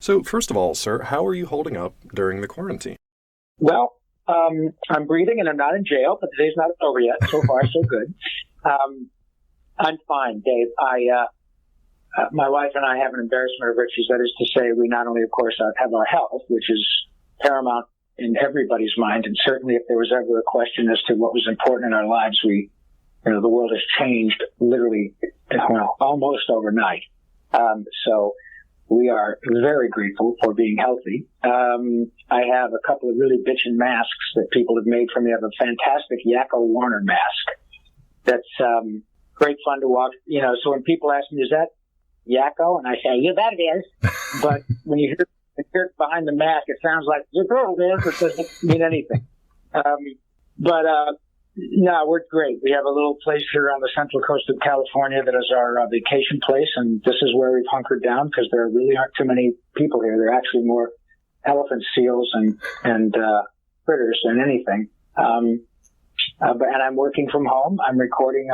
So, first of all, sir, how are you holding up during the quarantine? Well, I'm breathing and I'm not in jail, but the day's not over yet. So far, so good. I'm fine, Dave. My wife and I have an embarrassment of riches. That is to say, we not only, of course, have our health, which is paramount in everybody's mind, and certainly if there was ever a question as to what was important in our lives, the world has changed literally, almost overnight. So we are very grateful for being healthy. I have a couple of really bitchin' masks that people have made for me. I have a fantastic Yakko Warner mask that's great fun to walk. So when people ask me, is that Yakko? And I say, you bet it is. But when you hear it behind the mask, it sounds like, you bet it is. It doesn't mean anything. No, we're great. We have a little place here on the central coast of California that is our vacation place, and this is where we've hunkered down because there really aren't too many people here. There are actually more elephant seals and critters than anything. And I'm working from home. I'm recording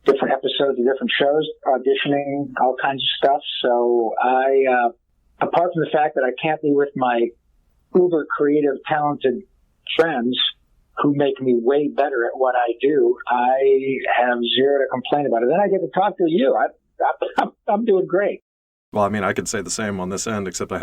different episodes of different shows, auditioning, all kinds of stuff. So apart from the fact that I can't be with my uber creative, talented friends who make me way better at what I do, I have zero to complain about it. Then I get to talk to you. I'm doing great. Well, I mean, I could say the same on this end, except I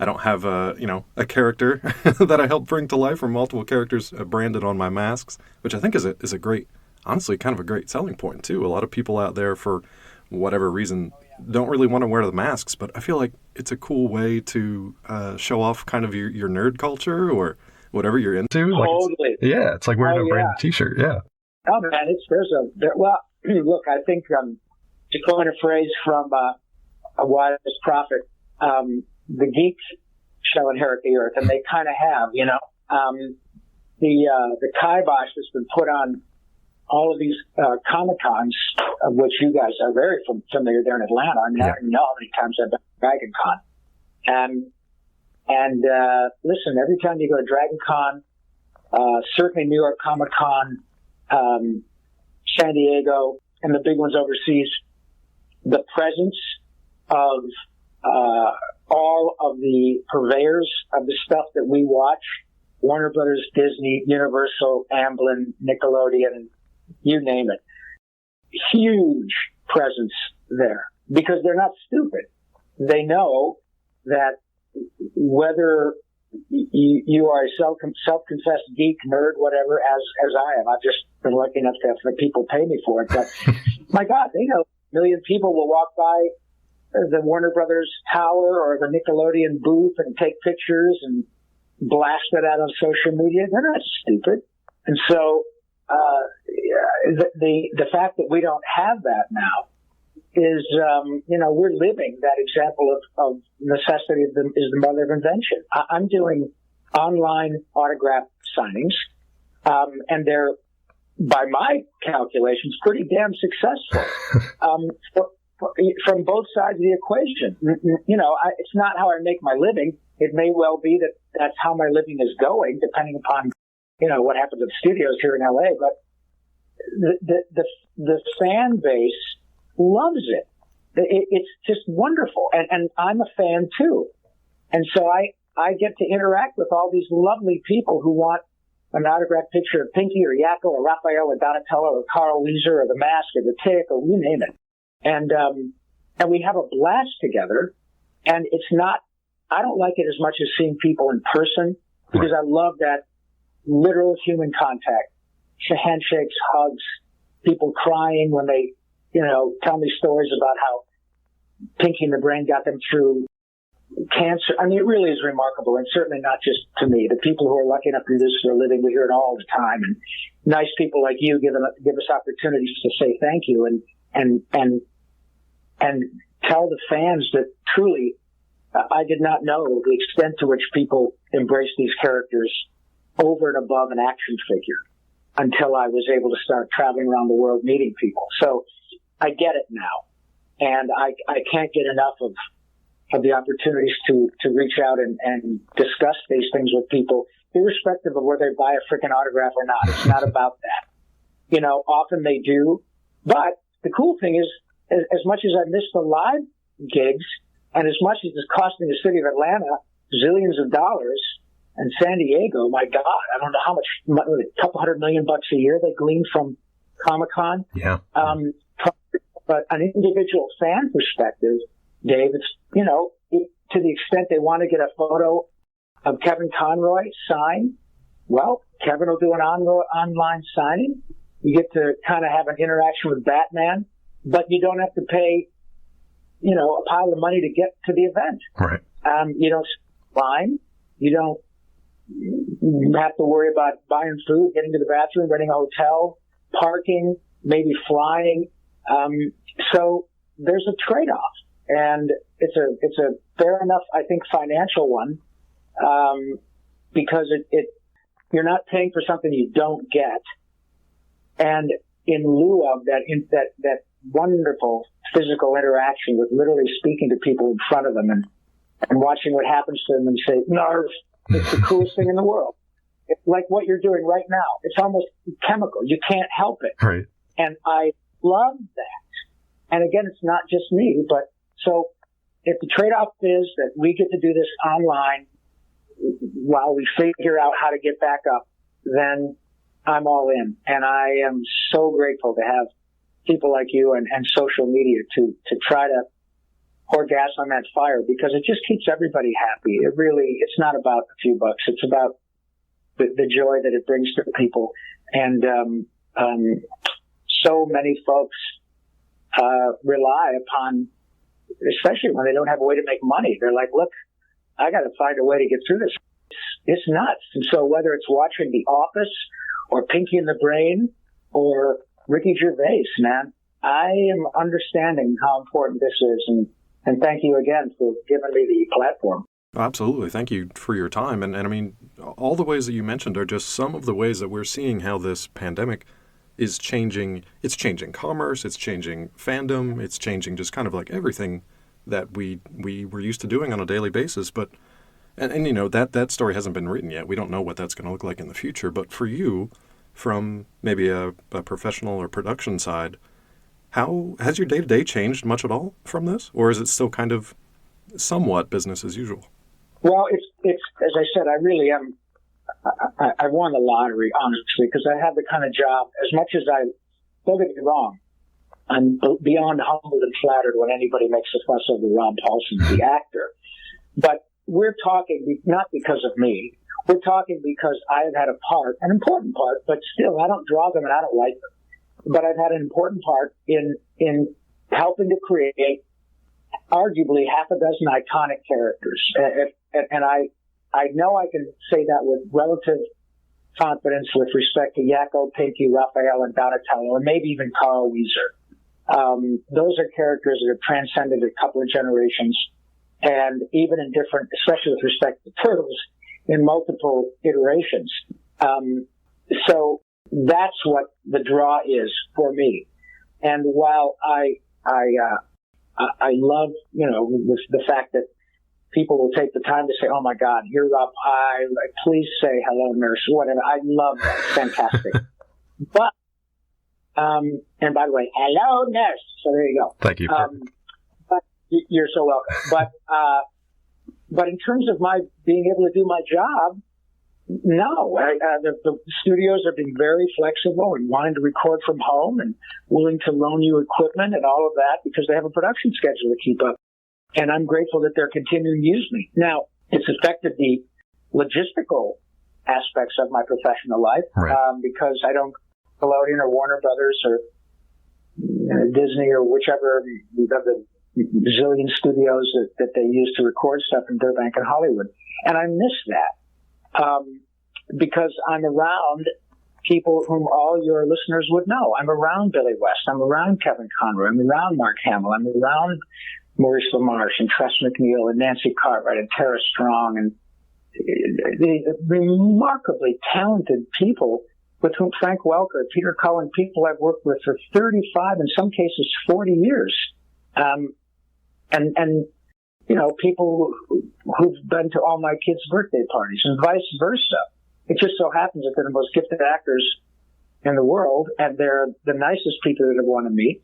don't have a character that I help bring to life, or multiple characters branded on my masks, which I think is a great, honestly, kind of a great selling point too. A lot of people out there, for whatever reason, don't really want to wear the masks, but I feel like it's a cool way to show off kind of your nerd culture or whatever you're into. Totally. It's like wearing a branded T-shirt. Yeah. Oh man, look, I think to coin a phrase from a wise prophet, the geeks shall inherit the earth, and they kind of have. The kibosh that's been put on all of these Comic Cons, of which you guys are very familiar there in Atlanta. I mean, I don't even know how many times I've been to Dragon Con. And listen, every time you go to Dragon Con, certainly New York Comic Con, San Diego, and the big ones overseas, the presence of all of the purveyors of the stuff that we watch, Warner Brothers, Disney, Universal, Amblin, Nickelodeon, you name it, huge presence there, because they're not stupid. They know that whether you are a self-confessed geek, nerd, whatever, as I am, I've just been lucky enough to have people pay me for it. But my God, they know a million people will walk by the Warner Brothers tower or the Nickelodeon booth and take pictures and blast it out on social media. They're not stupid. And so the fact that we don't have that now is, we're living that example of necessity is the mother of invention. I'm doing online autograph signings, and they're, by my calculations, pretty damn successful from both sides of the equation. It's not how I make my living. It may well be that that's how my living is going, depending upon, what happens at the studios here in LA. But the fan base loves it. It's just wonderful. And I'm a fan too. And so I get to interact with all these lovely people who want an autographed picture of Pinky or Yakko or Raphael or Donatello or Carl Weezer or The Mask or The Tick or you name it. And we have a blast together. And it's not, I don't like it as much as seeing people in person, because I love that literal human contact, handshakes, hugs, people crying when they, tell me stories about how Pinky and the Brain got them through cancer. I mean, it really is remarkable, and certainly not just to me. The people who are lucky enough to do this for a living, we hear it all the time. And nice people like you give us opportunities to say thank you and tell the fans that truly, I did not know the extent to which people embrace these characters over and above an action figure until I was able to start traveling around the world meeting people. So I get it now. And I can't get enough of the opportunities to reach out and discuss these things with people, irrespective of whether they buy a freaking autograph or not. It's not about that. Often they do. But the cool thing is, as much as I miss the live gigs, And as much as it's costing the city of Atlanta zillions of dollars, and San Diego, my God, I don't know how much, a couple $100 million a year they glean from Comic-Con. Yeah. But an individual fan perspective, Dave, it's, to the extent they want to get a photo of Kevin Conroy signed, well, Kevin will do an online signing. You get to kind of have an interaction with Batman, but you don't have to pay, a pile of money to get to the event. Right. You don't line. You don't have to worry about buying food, getting to the bathroom, renting a hotel, parking, maybe flying. So there's a trade-off, and it's a fair enough, I think, financial one, because you're not paying for something you don't get, and in lieu of that wonderful physical interaction with literally speaking to people in front of them and watching what happens to them and say, "Narf, it's the coolest thing in the world." It's like what you're doing right now. It's almost chemical. You can't help it. Right. And I love that. And again, it's not just me, but so if the trade-off is that we get to do this online while we figure out how to get back up, then I'm all in. And I am so grateful to have people like you and social media to try to pour gas on that fire, because it just keeps everybody happy. It's not about a few bucks. It's about the joy that it brings to people. And so many folks rely upon, especially when they don't have a way to make money. They're like, look, I got to find a way to get through this. It's nuts. And so whether it's watching The Office or Pinky and the Brain or Ricky Gervais, man, I am understanding how important this is. And thank you again for giving me the platform. Absolutely. Thank you for your time. And I mean, all the ways that you mentioned are just some of the ways that we're seeing how this pandemic is changing. It's changing commerce. It's changing fandom. It's changing just kind of like everything that we were used to doing on a daily basis. But, and that story hasn't been written yet. We don't know what that's going to look like in the future. But for you, from maybe a professional or production side, how has your day-to-day changed much at all from this? Or is it still kind of somewhat business as usual? Well, it's as I said, I really am. I won the lottery, honestly, because I have the kind of job, as much as don't get me wrong, I'm beyond humbled and flattered when anybody makes a fuss over Rob Paulsen, the actor. But we're talking not because of me. We're talking because I have had a part, an important part, but still, I don't draw them and I don't like them. But I've had an important part in helping to create arguably half a dozen iconic characters. And I know I can say that with relative confidence with respect to Yakko, Pinky, Raphael, and Donatello, and maybe even Carl Wheezer. Those are characters that have transcended a couple of generations, and even in different, especially with respect to Turtles, in multiple iterations. So that's what the draw is for me. And while I love, the fact that people will take the time to say, "Oh my God, you're Rob. Please say hello, nurse," whatever. I love that. Fantastic. But, and by the way, hello, nurse. So there you go. Thank you. But you're so welcome. But in terms of my being able to do my job, no, the studios are being very flexible and wanting to record from home and willing to loan you equipment and all of that because they have a production schedule to keep up. And I'm grateful that they're continuing to use me. Now, it's affected the logistical aspects of my professional life, right. Because I don't Nickelodeon or Warner Brothers or Disney or whichever of the zillion studios that they use to record stuff in Burbank and Hollywood. And I miss that. Because I'm around people whom all your listeners would know. I'm around Billy West. I'm around Kevin Conroy. I'm around Mark Hamill. I'm around Maurice LaMarche and Tress McNeil and Nancy Cartwright and Tara Strong and the remarkably talented people with whom Frank Welker, Peter Cullen, people I've worked with for 35, in some cases 40 years. And people who've been to all my kids' birthday parties and vice versa. It just so happens that they're the most gifted actors in the world, and they're the nicest people that I want to meet.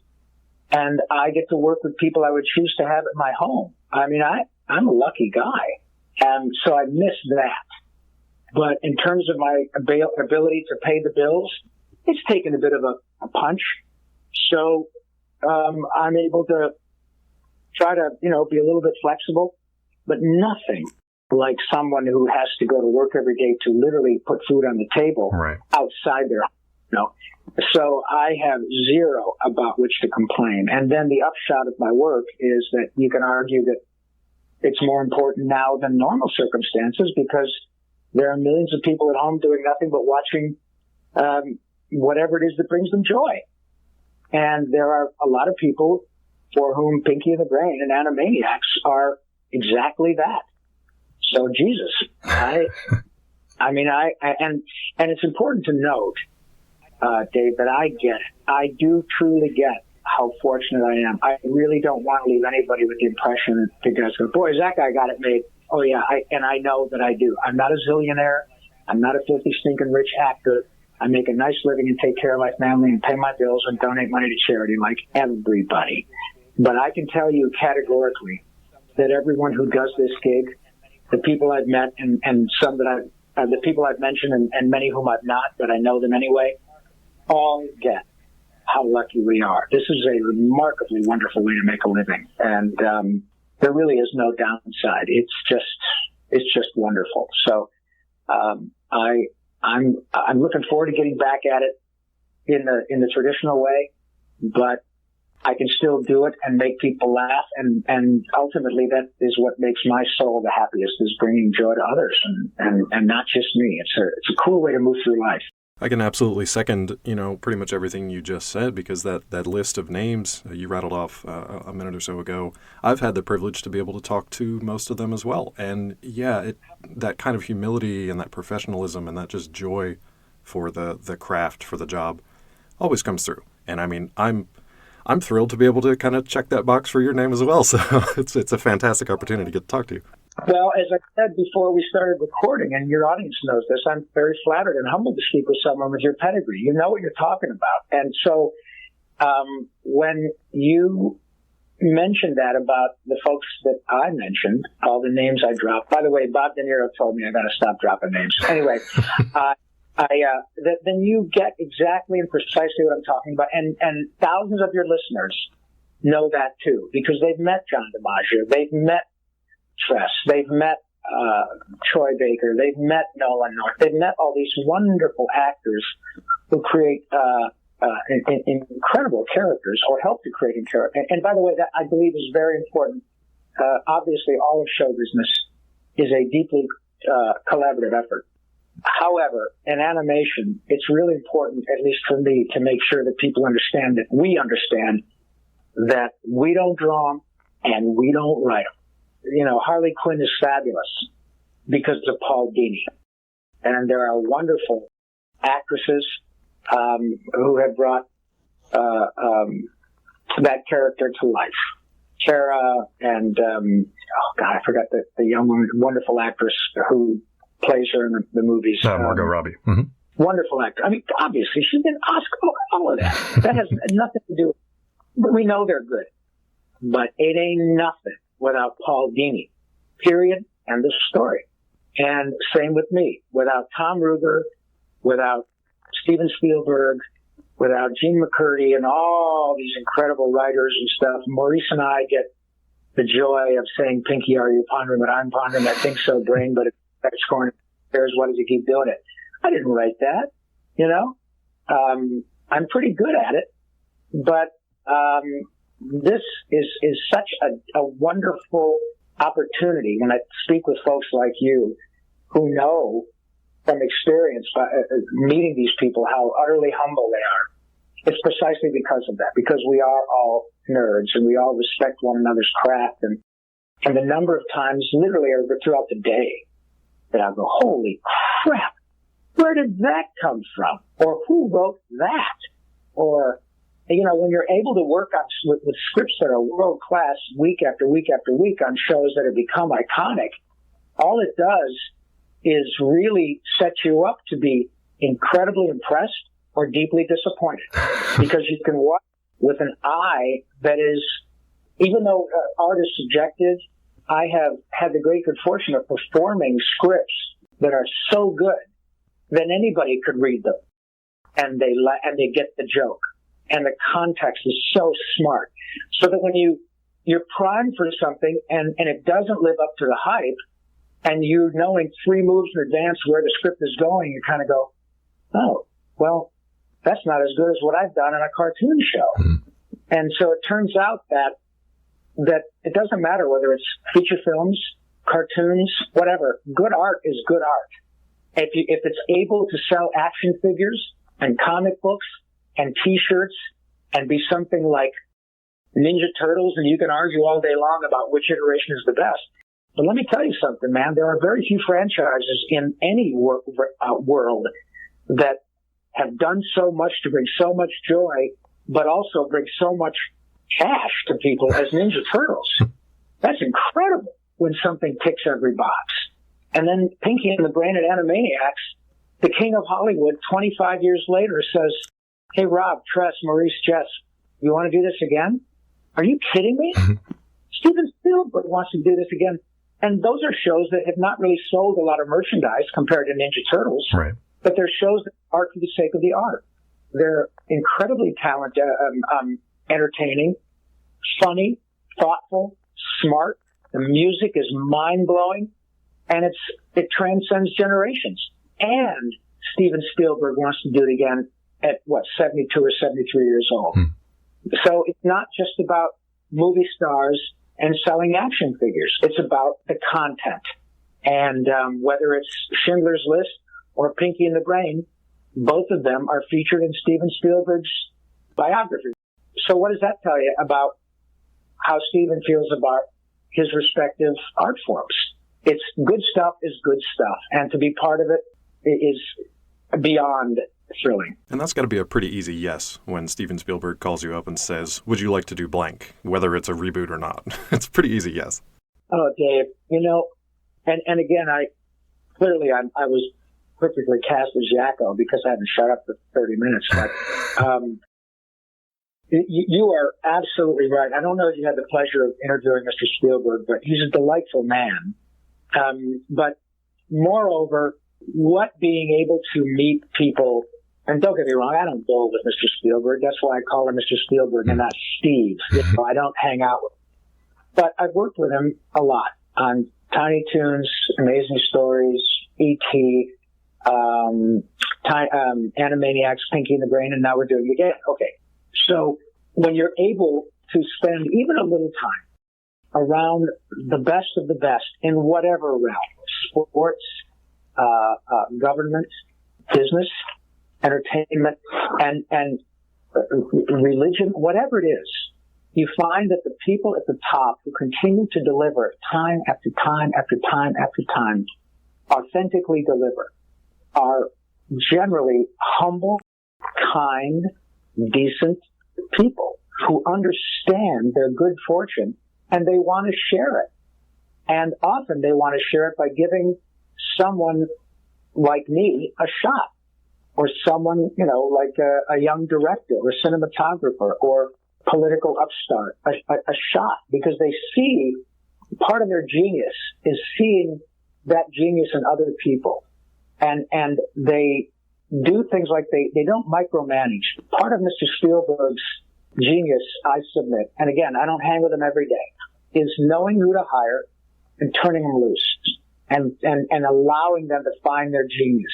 and I get to work with people I would choose to have at my home. I mean, I'm a lucky guy, and so I miss that. But in terms of my ability to pay the bills, it's taken a bit of a punch. So I'm able to try to, be a little bit flexible, but nothing like someone who has to go to work every day to literally put food on the table outside their home. So I have zero about which to complain. And then the upshot of my work is that you can argue that it's more important now than normal circumstances, because there are millions of people at home doing nothing but watching whatever it is that brings them joy. And there are a lot of people for whom Pinky and the Brain and Animaniacs are exactly that. So Jesus, and it's important to note, Dave, that I get it. I do truly get how fortunate I am. I really don't want to leave anybody with the impression that the guys go, boy, that guy got it made. Oh yeah, and I know that I do. I'm not a zillionaire. I'm not a filthy, stinking rich actor. I make a nice living and take care of my family and pay my bills and donate money to charity like everybody. But I can tell you categorically that everyone who does this gig, the people I've met and some that the people I've mentioned and many whom I've not, but I know them anyway, all get how lucky we are. This is a remarkably wonderful way to make a living. And there really is no downside. It's just wonderful. So I'm looking forward to getting back at it in the traditional way, but I can still do it and make people laugh, and ultimately that is what makes my soul the happiest, is bringing joy to others and not just me. It's a cool way to move through life. I can absolutely second, pretty much everything you just said, because that list of names you rattled off a minute or so ago, I've had the privilege to be able to talk to most of them as well. And yeah, that kind of humility and that professionalism and that just joy for the craft, for the job, always comes through. And I mean, I'm thrilled to be able to kind of check that box for your name as well. So it's a fantastic opportunity to get to talk to you. Well, as I said before we started recording, and your audience knows this, I'm very flattered and humbled to speak with someone with your pedigree. You know what you're talking about. And so when you mentioned that about the folks that I mentioned, all the names I dropped, by the way, Bob De Niro told me I got to stop dropping names. Anyway, then you get exactly and precisely what I'm talking about. And thousands of your listeners know that too, because they've met John DiMaggio. They've met Tress. They've met Troy Baker. They've met Nolan North. They've met all these wonderful actors who create incredible characters or help to create characters. And by the way, that I believe is very important. Obviously, all of show business is a deeply collaborative effort. However, in animation, it's really important, at least for me, to make sure that people understand that we understand that we don't draw them and we don't write them. Harley Quinn is fabulous because of Paul Dini. And there are wonderful actresses who have brought that character to life. Tara and, I forgot the young woman, wonderful actress who plays her in the movies. Margot Robbie. Mm-hmm. Wonderful actor. I mean, obviously, she's been Oscar, all of that. That has nothing to do with it. But we know they're good. But it ain't nothing without Paul Dini, period, end of story. And same with me. Without Tom Ruger, without Steven Spielberg, without Gene McCurdy and all these incredible writers and stuff, Maurice and I get the joy of saying, Pinky, are you pondering what I'm pondering? I think so, brain, but it's scoring. There's why does he keep doing it? I didn't write that, I'm pretty good at it, but this is such a wonderful opportunity when I speak with folks like you who know from experience by meeting these people how utterly humble they are. It's precisely because of that, because we are all nerds and we all respect one another's craft. And the number of times, literally throughout the day, that I go, holy crap, where did that come from? Or who wrote that? Or, when you're able to work on with scripts that are world class week after week after week on shows that have become iconic, all it does is really set you up to be incredibly impressed or deeply disappointed, because you can watch with an eye that is, even though art is subjective, I have had the great good fortune of performing scripts that are so good that anybody could read them, and they get the joke, and the context is so smart, so that when you're primed for something and it doesn't live up to the hype, and you're knowing 3 moves in advance where the script is going, you kind of go, oh, well, that's not as good as what I've done in a cartoon show. Mm-hmm. And so it turns out that it doesn't matter whether it's feature films, cartoons, whatever. Good art is good art. If it's able to sell action figures and comic books and T-shirts and be something like Ninja Turtles, and you can argue all day long about which iteration is the best. But let me tell you something, man. There are very few franchises in any world that have done so much to bring so much joy, but also bring so much cash to people as Ninja Turtles. That's incredible when something ticks every box. And then Pinky and the Brain at Animaniacs, the king of Hollywood, 25 years later says, hey, Rob, Tress, Maurice, Jess, you want to do this again? Are you kidding me? Steven Spielberg wants to do this again. And those are shows that have not really sold a lot of merchandise compared to Ninja Turtles. Right. But they're shows that are for the sake of the art. They're incredibly talented, entertaining, funny, thoughtful, smart. The music is mind-blowing, and it transcends generations. And Steven Spielberg wants to do it again at, 72 or 73 years old. So it's not just about movie stars and selling action figures. It's about the content. And whether it's Schindler's List or Pinky and the Brain, both of them are featured in Steven Spielberg's biography. So what does that tell you about how Steven feels about his respective art forms? It's good stuff is good stuff. And to be part of it is beyond thrilling. And that's got to be a pretty easy yes when Steven Spielberg calls you up and says, would you like to do blank, whether it's a reboot or not? It's a pretty easy yes. Oh, Dave, and again, I was perfectly cast as Yakko because I haven't shut up for 30 minutes. But you are absolutely right. I don't know if you had the pleasure of interviewing Mr. Spielberg, but he's a delightful man. But moreover, what being able to meet people, and don't get me wrong, I don't bowl with Mr. Spielberg. That's why I call him Mr. Spielberg and not Steve. I don't hang out with him. But I've worked with him a lot on Tiny Toons, Amazing Stories, E.T., Animaniacs, Pinky and the Brain, and now we're doing it again. Okay. So when you're able to spend even a little time around the best of the best in whatever realm, sports, government, business, entertainment, and religion, whatever it is, you find that the people at the top who continue to deliver time after time after time after time, authentically deliver, are generally humble, kind, decent people who understand their good fortune and they want to share it. And often they want to share it by giving someone like me a shot, or someone, like a young director or cinematographer or political upstart, a shot, because they see part of their genius is seeing that genius in other people. And they do things like they don't micromanage. Part of Mr. Spielberg's genius, I submit, and again, I don't hang with him every day, is knowing who to hire and turning them loose and allowing them to find their genius.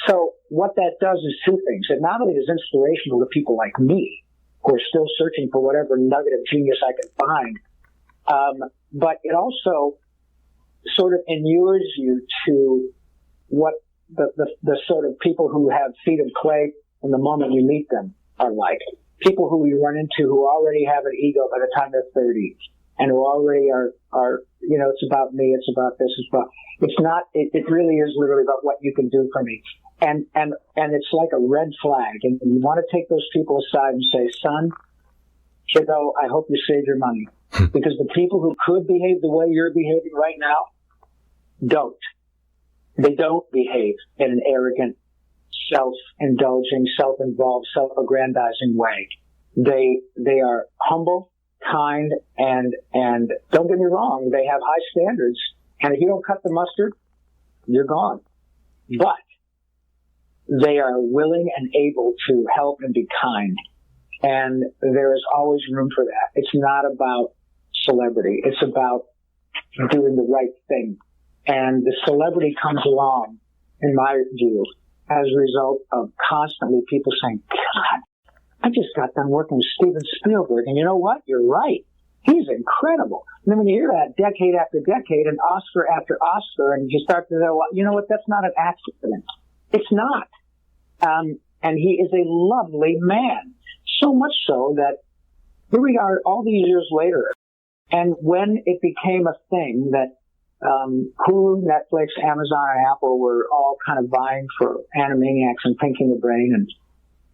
So what that does is two things. It not only is inspirational to people like me, who are still searching for whatever nugget of genius I can find, but it also sort of inures you to what the sort of people who have feet of clay in the moment you meet them are like. People who you run into who already have an ego by the time they're 30 and who already are it's about me, it's about this, it really is literally about what you can do for me. And it's like a red flag. And you want to take those people aside and say, son, kiddo, I hope you save your money. Because the people who could behave the way you're behaving right now don't. They don't behave in an arrogant, self-indulging, self-involved, self-aggrandizing way. They are humble, kind, and don't get me wrong, they have high standards. And if you don't cut the mustard, you're gone. But they are willing and able to help and be kind. And there is always room for that. It's not about celebrity. It's about doing the right thing. And the celebrity comes along, in my view, as a result of constantly people saying, God, I just got done working with Steven Spielberg. And you know what? You're right. He's incredible. And then when you hear that decade after decade and Oscar after Oscar, and you start to know, well, you know what? That's not an accident. It's not. And he is a lovely man. So much so that here we are all these years later. And when it became a thing that Hulu, Netflix, Amazon, and Apple were all kind of vying for Animaniacs and Pinky and the Brain, and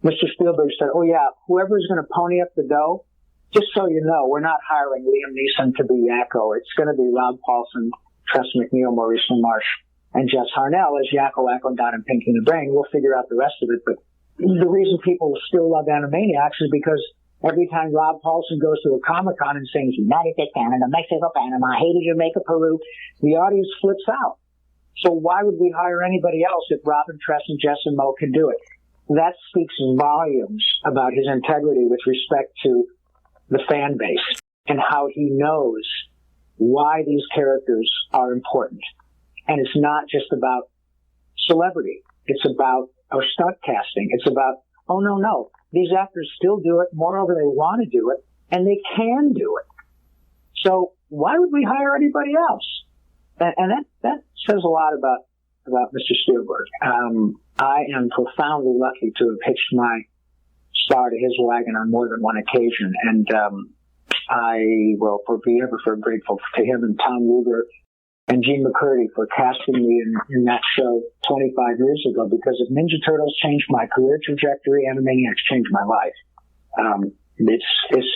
Mr. Spielberg said, oh yeah, whoever's going to pony up the dough, just so you know, we're not hiring Liam Neeson to be Yakko. It's going to be Rob Paulsen, Tress MacNeille, Maurice LaMarche, and Jess Harnell as Yakko, Akko, Dot, and Pinky and the Brain. We'll figure out the rest of it. But the reason people still love Animaniacs is because every time Rob Paulsen goes to a Comic-Con and sings United States, Canada, Mexico, Panama, Haiti, Jamaica, Peru, the audience flips out. So why would we hire anybody else if Rob and Tress and Jess and Mo can do it? That speaks volumes about his integrity with respect to the fan base and how he knows why these characters are important. And it's not just about celebrity. It's about our stunt casting. It's about, oh, no. These actors still do it. Moreover, they want to do it, and they can do it. So why would we hire anybody else? And that says a lot about Mr. Spielberg. I am profoundly lucky to have hitched my star to his wagon on more than one occasion, and I will be ever grateful to him and Tom Ruger and Gene McCurdy for casting me in that show 25 years ago, because if Ninja Turtles changed my career trajectory, Animaniacs changed my life. It's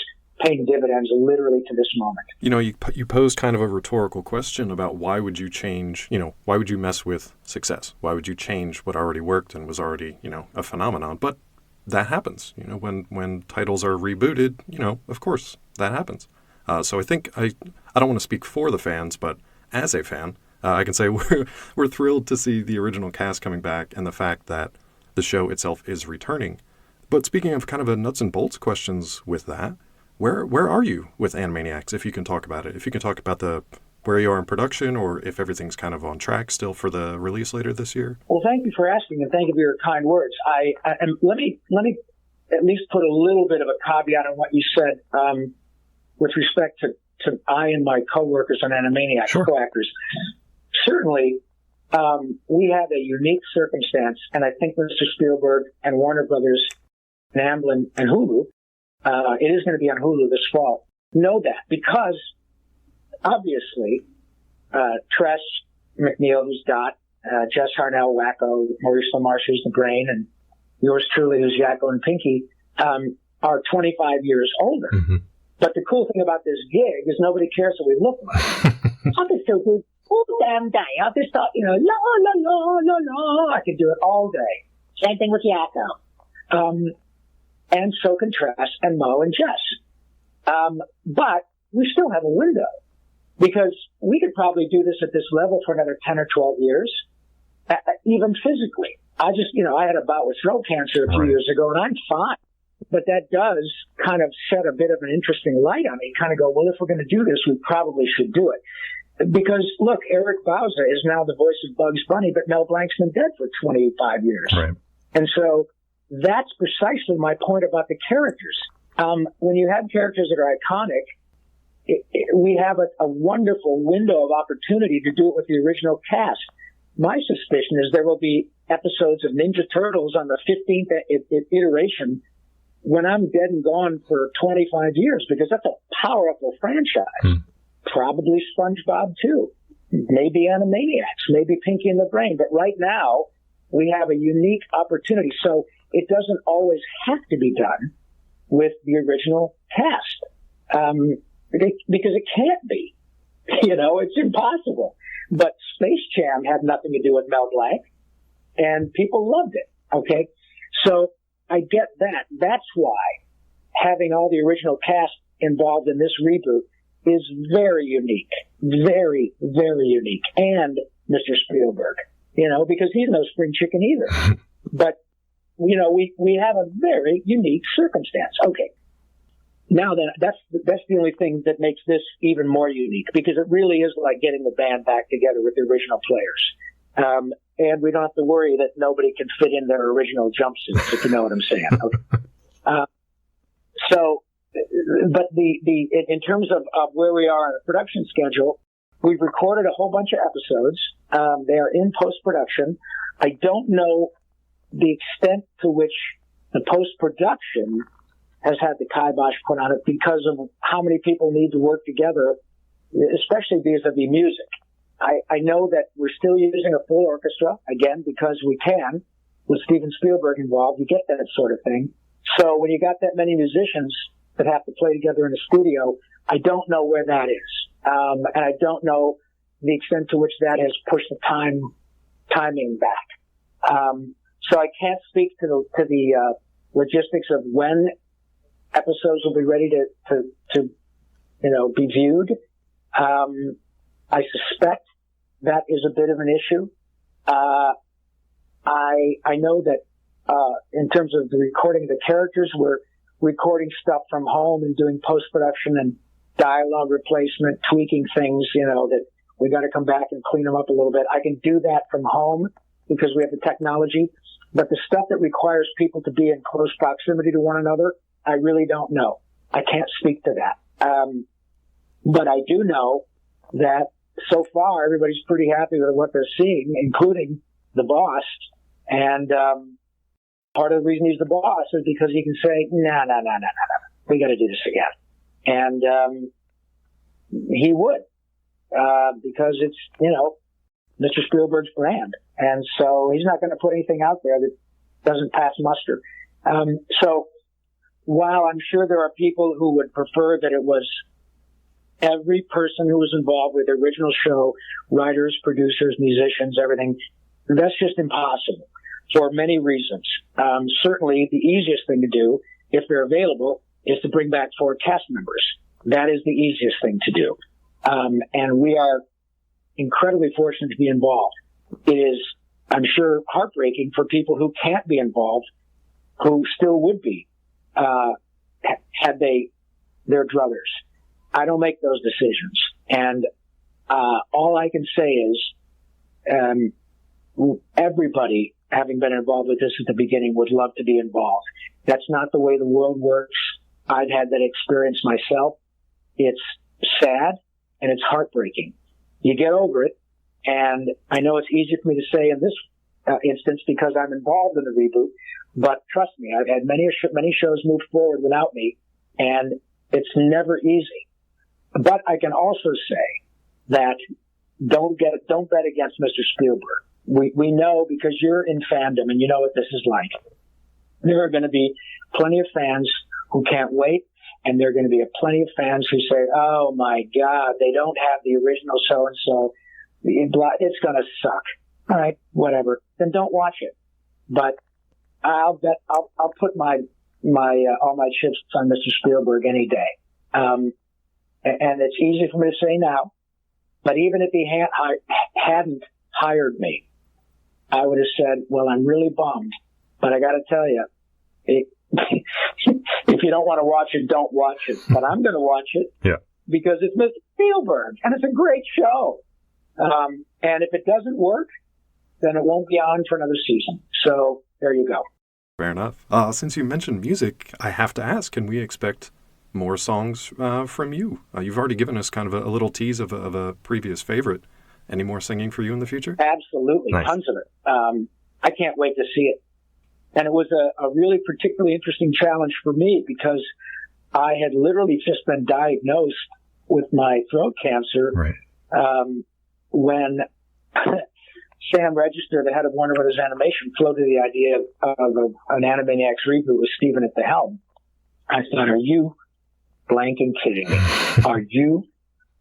paying dividends literally to this moment. You know, you posed kind of a rhetorical question about why would you change, why would you mess with success? Why would you change what already worked and was already, a phenomenon? But that happens, when titles are rebooted, of course that happens. So I think I don't want to speak for the fans, but as a fan, I can say we're thrilled to see the original cast coming back and the fact that the show itself is returning. But speaking of kind of a nuts and bolts questions with that, where are you with Animaniacs, if you can talk about it? If you can talk about where you are in production, or if everything's kind of on track still for the release later this year? Well, thank you for asking, and thank you for your kind words. And let me at least put a little bit of a caveat on what you said with respect to I and my coworkers on Animaniacs, sure. Co-actors. Certainly, we have a unique circumstance, and I think Mr. Spielberg and Warner Brothers and Amblin and Hulu, it is going to be on Hulu this fall, know that, because obviously Tress MacNeille, who's Dot, Jess Harnell, Wacko, Maurice LaMarche, who's the Brain, and yours truly, who's Yakko and Pinky, are 25 years older. Mm-hmm. But the cool thing about this gig is nobody cares what we look like. I could still do it all damn day. I could start, la, la, la, la, la. I could do it all day. Same thing with Yakko. And so can Tress and Mo and Jess. But we still have a window, because we could probably do this at this level for another 10 or 12 years, even physically. I had a bout with throat cancer a few years ago, and I'm fine. But that does kind of shed a bit of an interesting light on me. Kind of go, well, if we're going to do this, we probably should do it. Because, look, Eric Bauza is now the voice of Bugs Bunny, but Mel Blanc's been dead for 25 years. Right. And so that's precisely my point about the characters. When you have characters that are iconic, we have a wonderful window of opportunity to do it with the original cast. My suspicion is there will be episodes of Ninja Turtles on the 15th iteration when I'm dead and gone for 25 years, because that's a powerful franchise. Probably SpongeBob too. Maybe Animaniacs, maybe Pinky and the Brain. But right now, we have a unique opportunity. So it doesn't always have to be done with the original cast. Because it can't be. It's impossible. But Space Jam had nothing to do with Mel Blanc, and people loved it. Okay? So I get that. That's why having all the original cast involved in this reboot is very unique. Very, very unique. And Mr. Spielberg, because he's no spring chicken either. But, we have a very unique circumstance. Okay. Now then, that's the only thing that makes this even more unique, because it really is like getting the band back together with the original players. And we don't have to worry that nobody can fit in their original jumpsuits, if you know what I'm saying. Okay. But in terms of where we are on the production schedule, we've recorded a whole bunch of episodes. They are in post-production. I don't know the extent to which the post-production has had the kibosh put on it because of how many people need to work together, especially vis-a-vis music. I know that we're still using a full orchestra, again, because we can. With Steven Spielberg involved, you get that sort of thing. So when you got that many musicians that have to play together in a studio, I don't know where that is. And I don't know the extent to which that has pushed the timing back. So I can't speak to the logistics of when episodes will be ready to be viewed. I suspect that is a bit of an issue. I know that in terms of the recording of the characters, we're recording stuff from home and doing post-production and dialogue replacement, tweaking things, that we got to come back and clean them up a little bit. I can do that from home because we have the technology, but the stuff that requires people to be in close proximity to one another, I really don't know. I can't speak to that. But I do know that so far everybody's pretty happy with what they're seeing, including the boss. And part of the reason he's the boss is because he can say, no, we got to do this again. And he would, because it's, Mr. Spielberg's brand. And so he's not going to put anything out there that doesn't pass muster. So while I'm sure there are people who would prefer that it was every person who was involved with the original show, writers, producers, musicians, everything, that's just impossible for many reasons. Certainly the easiest thing to do, if they're available, is to bring back 4 cast members. That is the easiest thing to do. And we are incredibly fortunate to be involved. It is, I'm sure, heartbreaking for people who can't be involved, who still would be, had their druthers. I don't make those decisions. And all I can say is everybody, having been involved with this at the beginning, would love to be involved. That's not the way the world works. I've had that experience myself. It's sad and it's heartbreaking. You get over it, and I know it's easier for me to say in this instance because I'm involved in the reboot, but trust me, I've had many shows move forward without me, and it's never easy. But I can also say that don't bet against Mr. Spielberg. We know, because you're in fandom and you know what this is like. There are going to be plenty of fans who can't wait, and there are going to be plenty of fans who say, oh my God, they don't have the original so-and-so. It's going to suck. All right, whatever. Then don't watch it. But I'll put my all my chips on Mr. Spielberg any day. And it's easy for me to say now, but even if he hadn't hired me, I would have said, well, I'm really bummed, but I got to tell you, if you don't want to watch it, don't watch it. But I'm going to watch it because it's Mr. Spielberg, and it's a great show. And if it doesn't work, then it won't be on for another season. So there you go. Fair enough. Since you mentioned music, I have to ask, can we expect more songs from you? You've already given us kind of a little tease of a previous favorite. Any more singing for you in the future? Absolutely. Nice. Tons of it. I can't wait to see it. And it was a really particularly interesting challenge for me because I had literally just been diagnosed with my throat cancer when Sam Register, the head of Warner Brothers Animation, floated the idea of an Animaniacs reboot with Steven at the helm. I thought, are you blanking kidding me? Are you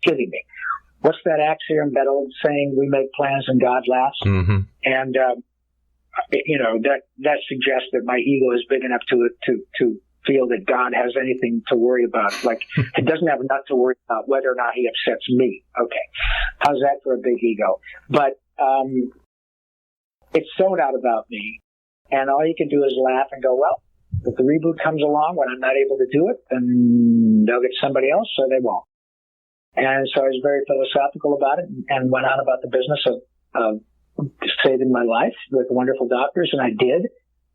kidding me? What's that axiom, that old saying, we make plans and God laughs? Mm-hmm. And, that suggests that my ego is big enough to feel that God has anything to worry about. Like, he doesn't have enough to worry about whether or not he upsets me. Okay. How's that for a big ego? But it's so not about me. And all you can do is laugh and go, well, if the reboot comes along when I'm not able to do it, then they'll get somebody else or they won't. And so I was very philosophical about it and went on about the business of saving my life with wonderful doctors, and I did.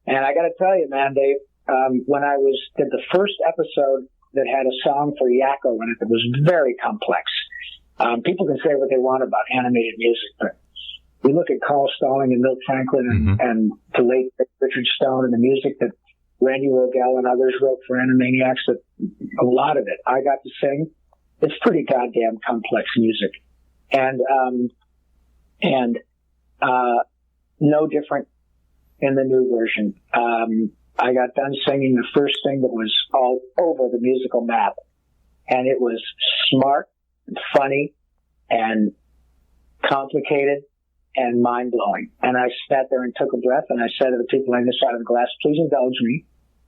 And I got to tell you, man, Dave, when I did the first episode that had a song for Yakko in it that was very complex. People can say what they want about animated music, but we look at Carl Stalling and Milt Franklin and the late Richard Stone and the music that Randy Rogel and others wrote for Animaniacs, that a lot of it I got to sing. It's pretty goddamn complex music. And no different in the new version. I got done singing the first thing that was all over the musical map. And it was smart and funny and complicated and mind-blowing. And I sat there and took a breath, and I said to the people on this side of the glass, please indulge me,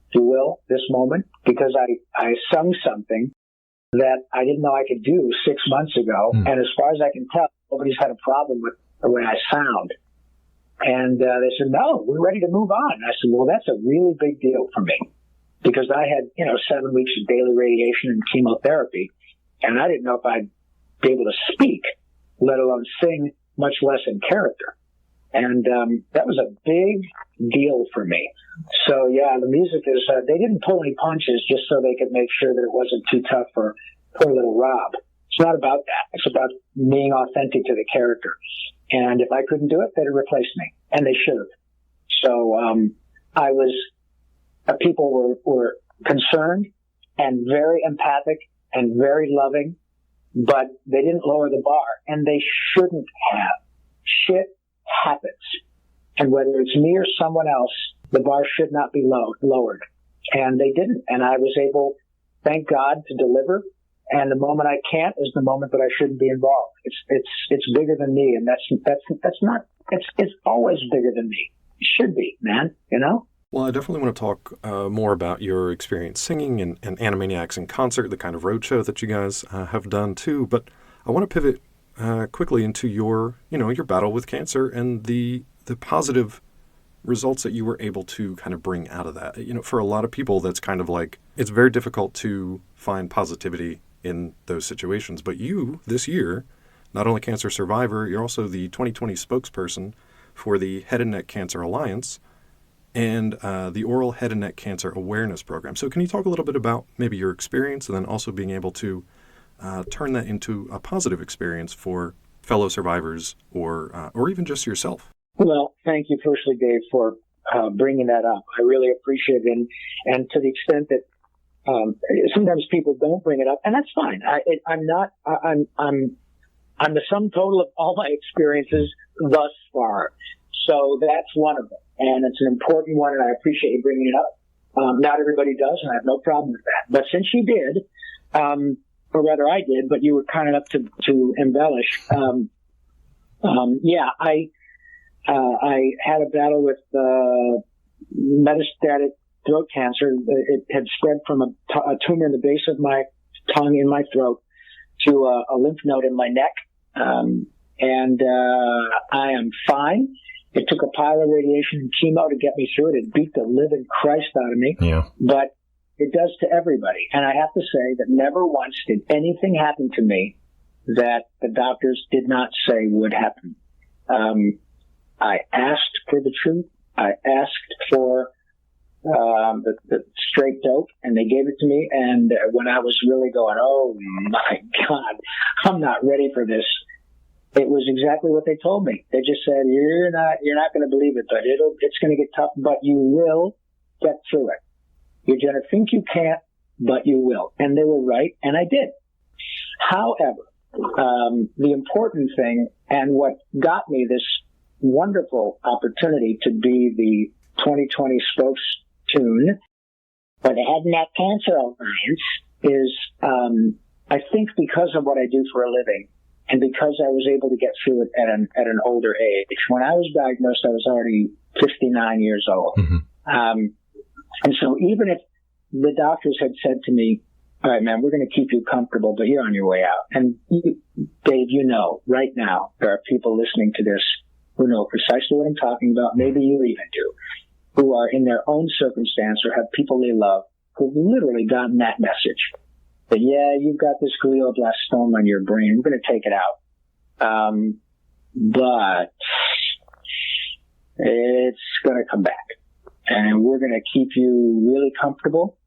if you will, this moment, because I sung something that I didn't know I could do 6 months ago. And as far as I can tell, nobody's had a problem with the way I sound. And they said, no, we're ready to move on. And I said, well, that's a really big deal for me, because I had, 7 weeks of daily radiation and chemotherapy, and I didn't know if I'd be able to speak, let alone sing, much less in character. And that was a big deal for me. So, yeah, the music is, they didn't pull any punches just so they could make sure that it wasn't too tough for poor little Rob. It's not about that. It's about being authentic to the character. And if I couldn't do it, they'd have replaced me. And they should have. So people were concerned and very empathic and very loving, but they didn't lower the bar. And they shouldn't have. Shit happens. And whether it's me or someone else, the bar should not be lowered. And they didn't. And I was able, thank God, to deliver. And the moment I can't is the moment that I shouldn't be involved. It's bigger than me, and that's not. It's always bigger than me. It should be, man. Well, I definitely want to talk more about your experience singing and Animaniacs in concert, the kind of roadshow that you guys have done too. But I want to pivot quickly into your battle with cancer and the positive results that you were able to kind of bring out of that. For a lot of people, that's kind of like, it's very difficult to find positivity in those situations. But you, this year, not only cancer survivor, you're also the 2020 spokesperson for the Head and Neck Cancer Alliance and the Oral Head and Neck Cancer Awareness Program. So can you talk a little bit about maybe your experience and then also being able to turn that into a positive experience for fellow survivors or even just yourself? Well, thank you, firstly, Dave, for bringing that up. I really appreciate it, and to the extent that sometimes people don't bring it up, and that's fine. I'm the sum total of all my experiences thus far, so that's one of them, and it's an important one, and I appreciate you bringing it up. Not everybody does, and I have no problem with that. But since you did, or rather I did, but you were kind enough to embellish. I had a battle with metastatic throat cancer. It had spread from a tumor in the base of my tongue in my throat to a lymph node in my neck. And I am fine. It took a pile of radiation and chemo to get me through it. It beat the living Christ out of me. Yeah. But it does to everybody. And I have to say that never once did anything happen to me that the doctors did not say would happen. I asked for the truth. I asked for the straight dope, and they gave it to me. And when I was really going, oh my God, I'm not ready for this, it was exactly what they told me. They just said, you're not going to believe it, but it's going to get tough, but you will get through it. You're going to think you can't, but you will. And they were right, and I did. However, the important thing, and what got me this wonderful opportunity to be the 2020 spokestune for the Head and Neck Cancer Alliance is, I think because of what I do for a living, and because I was able to get through it at an older age. When I was diagnosed, I was already 59 years old. Mm-hmm. And so even if the doctors had said to me, all right, man, we're going to keep you comfortable, but you're on your way out. And Dave, you know, right now, there are people listening to this who know precisely what I'm talking about. Maybe you even do, who are in their own circumstance or have people they love who've literally gotten that message that, yeah, you've got this glioblastoma on your brain. We're going to take it out. But it's going to come back. And we're going to keep you really comfortable.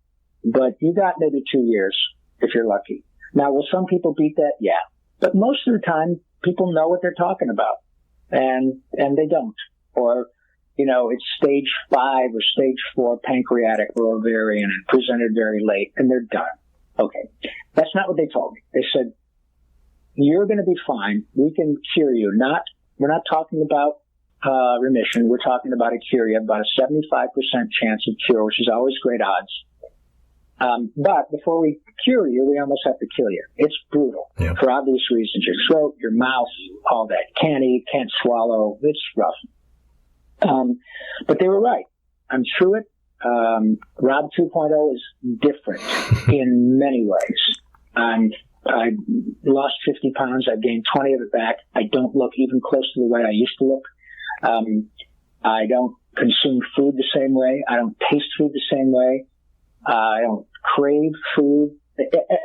But you got maybe 2 years if you're lucky. Now, will some people beat that? Yeah. But most of the time, people know what they're talking about. And they don't. Or, you know, it's stage 5 or stage 4 pancreatic or ovarian and presented very late, and they're done. Okay. That's not what they told me. They said, you're going to be fine. We can cure you. We're not talking about remission. We're talking about a cure. You have about a 75% chance of cure, which is always great odds. But before we cure you, we almost have to kill you. It's brutal for obvious reasons. Your throat, your mouth, all that. Can't eat, can't swallow. It's rough. But they were right. I'm through it. Rob 2.0 is different in many ways. I lost 50 pounds. I've gained 20 of it back. I don't look even close to the way I used to look. I don't consume food the same way. I don't taste food the same way. I don't crave food.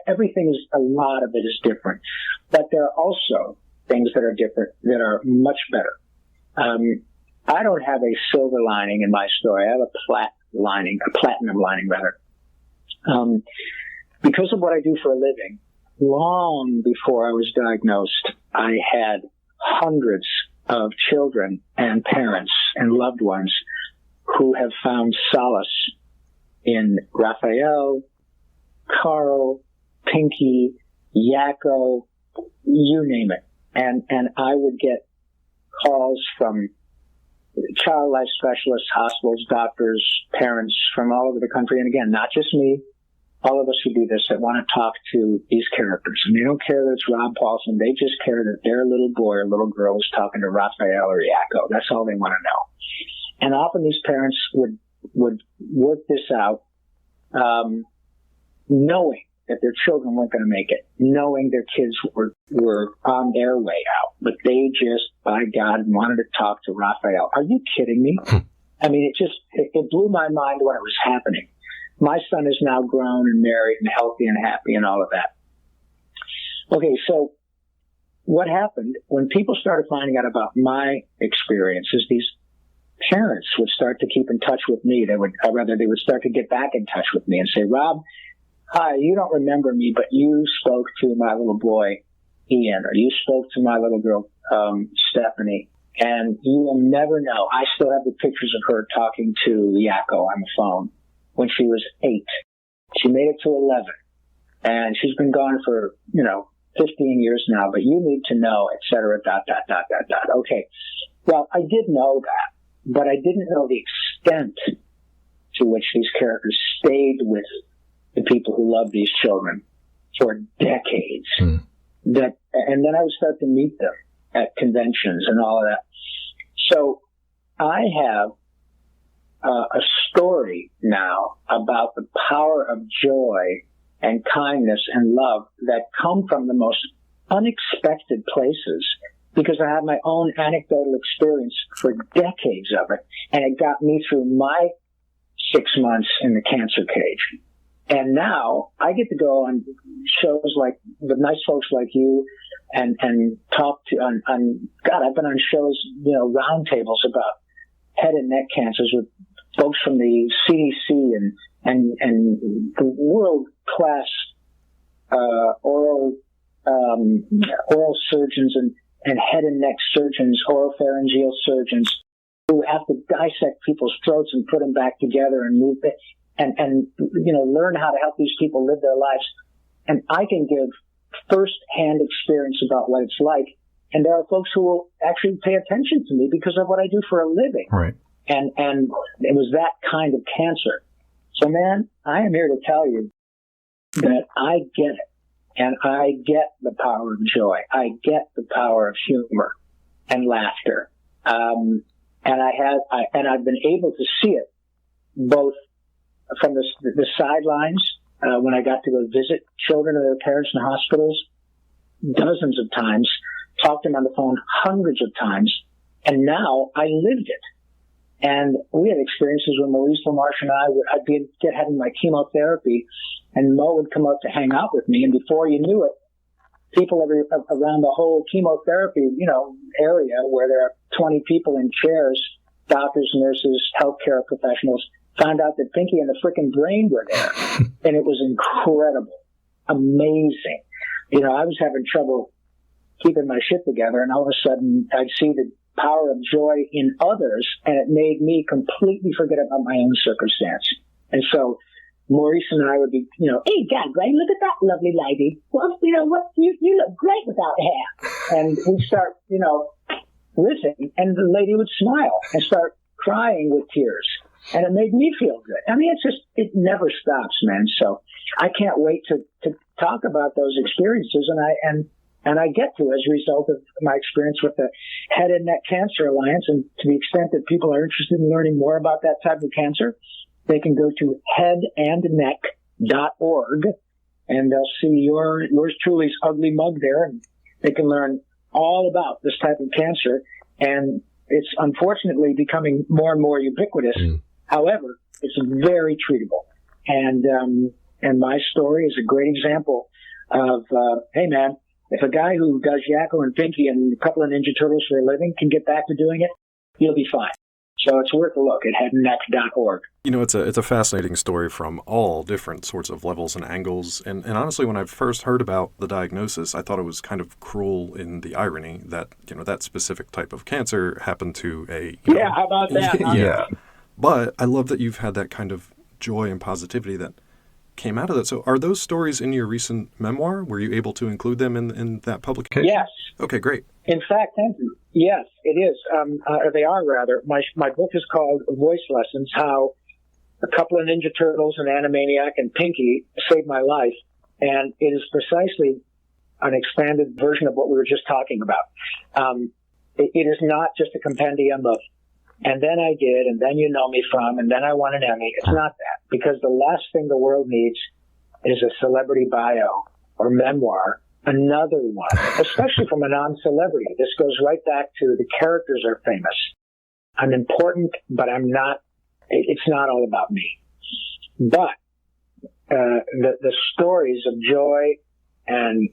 Everything is, a lot of it is different. But there are also things that are different that are much better. I don't have a silver lining in my story. I have a platinum lining rather. Because of what I do for a living, long before I was diagnosed, I had hundreds of children and parents and loved ones who have found solace in Raphael, Carl, Pinky, Yakko, you name it. And I would get calls from child life specialists, hospitals, doctors, parents from all over the country. And again, not just me, all of us who do this that want to talk to these characters. And they don't care that it's Rob Paulsen. They just care that their little boy or little girl is talking to Raphael or Yakko. That's all they want to know. And often these parents would work this out, knowing that their children weren't going to make it, knowing their kids were on their way out. But they just, by God, wanted to talk to Raphael. Are you kidding me? I mean, it blew my mind when it was happening. My son is now grown and married and healthy and happy and all of that. Okay, so what happened when people started finding out about my experiences, these parents would start to keep in touch with me. They would start to get back in touch with me and say, Rob, hi, you don't remember me, but you spoke to my little boy, Ian, or you spoke to my little girl, Stephanie, and you will never know. I still have the pictures of her talking to Yakko on the phone when she was 8. She made it to 11, and she's been gone for, 15 years now, but you need to know, et cetera, ... Okay. Well, I did know that, but I didn't know the extent to which these characters stayed with the people who love these children for decades. And then I would start to meet them at conventions and all of that. So I have a story now about the power of joy and kindness and love that come from the most unexpected places, because I have my own anecdotal experience for decades of it, and it got me through my 6 months in the cancer cage. And now I get to go on shows like the nice folks like you and talk to, God, I've been on shows, roundtables about head and neck cancers with folks from the CDC and the world-class oral surgeons and head and neck surgeons, oropharyngeal surgeons, who have to dissect people's throats and put them back together and move it and learn how to help these people live their lives. And I can give first-hand experience about what it's like. And there are folks who will actually pay attention to me because of what I do for a living. Right. And it was that kind of cancer. So, man, I am here to tell you that I get it. And I get the power of joy. I get the power of humor and laughter. And I've been able to see it both from the sidelines when I got to go visit children or their parents in hospitals dozens of times, talked to them on the phone hundreds of times, and now I lived it. And we had experiences when Maurice LaMarche and I'd be having my chemotherapy, and Mo would come out to hang out with me, and before you knew it, people around the whole chemotherapy, area where there are 20 people in chairs, doctors, nurses, healthcare professionals, found out that Pinky and the frickin' brain were there. And it was incredible. Amazing. I was having trouble keeping my shit together, and all of a sudden I'd see the power of joy in others, and it made me completely forget about my own circumstance. And so Maurice and I would be, hey, God, Ray, look at that lovely lady. Well, what? You look great without hair. And we'd start, listening, and the lady would smile and start crying with tears. And it made me feel good. I mean, it never stops, man. So I can't wait to talk about those experiences. And I get to as a result of my experience with the Head and Neck Cancer Alliance. And to the extent that people are interested in learning more about that type of cancer, they can go to headandneck.org, and they'll see yours truly's ugly mug there, and they can learn all about this type of cancer. And it's unfortunately becoming more and more ubiquitous. However, it's very treatable. And my story is a great example of, hey man, if a guy who does Yakko and Pinky and a couple of Ninja Turtles for a living can get back to doing it, you'll be fine. So it's worth a look at headandneck.org. It's a fascinating story from all different sorts of levels and angles. And honestly, when I first heard about the diagnosis, I thought it was kind of cruel in the irony that, that specific type of cancer happened to a... Yeah, how about that? Yeah. But I love that you've had that kind of joy and positivity that came out of that. So are those stories in your recent memoir? Were you able to include them in that publication? Yes. Okay, great. In fact, thank you. Yes, it is. Or they are, rather. My book is called Voice Lessons, How a Couple of Ninja Turtles, an Animaniac, and Pinky Saved My Life. And it is precisely an expanded version of what we were just talking about. It is not just a compendium of, and then I did, and then you know me from, and then I won an Emmy. It's not that, because the last thing the world needs is a celebrity bio or memoir, another one, especially from a non-celebrity. This goes right back to the characters are famous. I'm important, but I'm not, it's not all about me. But the stories of joy and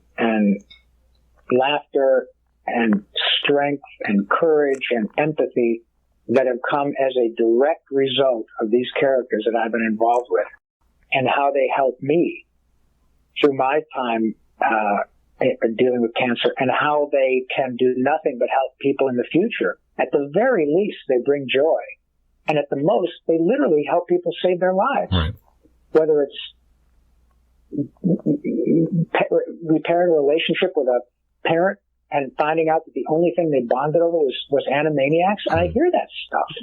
laughter and strength and courage and empathy that have come as a direct result of these characters that I've been involved with, and how they help me through my time dealing with cancer, and how they can do nothing but help people in the future. At the very least, they bring joy. And at the most, they literally help people save their lives. Right. Whether it's repairing a relationship with a parent and finding out that the only thing they bonded over was Animaniacs. And I hear that stuff.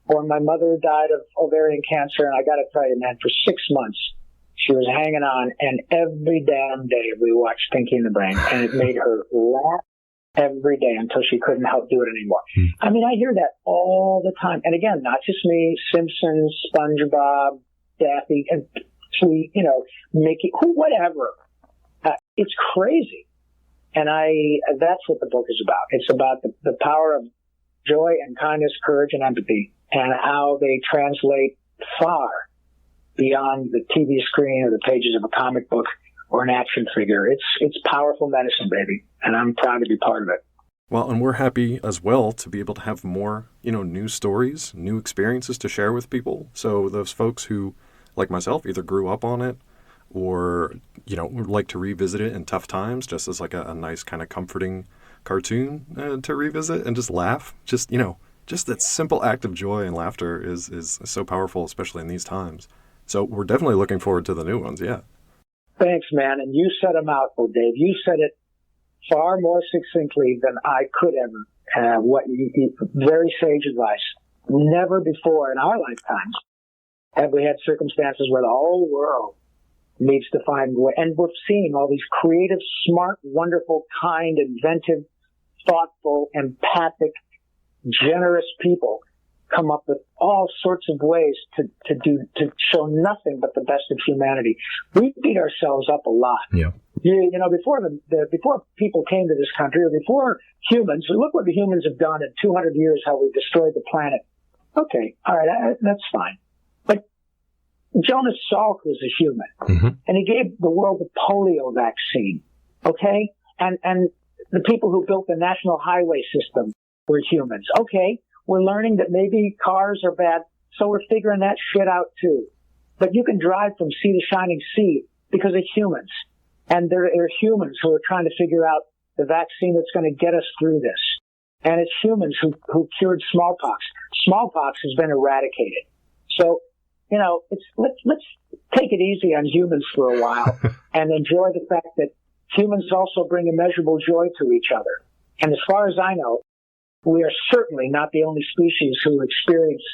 Or my mother died of ovarian cancer, and I got to tell you, man, for 6 months, she was hanging on, and every damn day we watched Pinky and the Brain, and it made her laugh every day until she couldn't help do it anymore. I mean, I hear that all the time. And again, not just me, Simpsons, SpongeBob, Daffy, and Mickey, whatever. It's crazy. And that's what the book is about. It's about the power of joy and kindness, courage and empathy, and how they translate far beyond the TV screen or the pages of a comic book or an action figure. It's powerful medicine, baby, and I'm proud to be part of it. Well, and we're happy as well to be able to have more, new stories, new experiences to share with people. So those folks who, like myself, either grew up on it or, would like to revisit it in tough times, just as like a nice kind of comforting cartoon to revisit and just laugh. Just that simple act of joy and laughter is so powerful, especially in these times. So we're definitely looking forward to the new ones, yeah. Thanks, man. And you said a mouthful, Dave. You said it far more succinctly than I could ever. Very sage advice. Never before in our lifetimes have we had circumstances where the whole world needs to find way. And we're seeing all these creative, smart, wonderful, kind, inventive, thoughtful, empathic, generous people come up with all sorts of ways to show nothing but the best of humanity. We beat ourselves up a lot. Yeah. You know, before people came to this country, or before humans, look what the humans have done in 200 years, how we've destroyed the planet. Okay, all right, that's fine. But Jonas Salk was a human, and he gave the world the polio vaccine, okay? And the people who built the national highway system were humans. Okay, we're learning that maybe cars are bad, so we're figuring that shit out too. But you can drive from sea to shining sea because of humans. And there are humans who are trying to figure out the vaccine that's going to get us through this. And it's humans who cured smallpox. Smallpox has been eradicated. So, you know, let's take it easy on humans for a while and enjoy the fact that humans also bring immeasurable joy to each other. And as far as I know, we are certainly not the only species who experience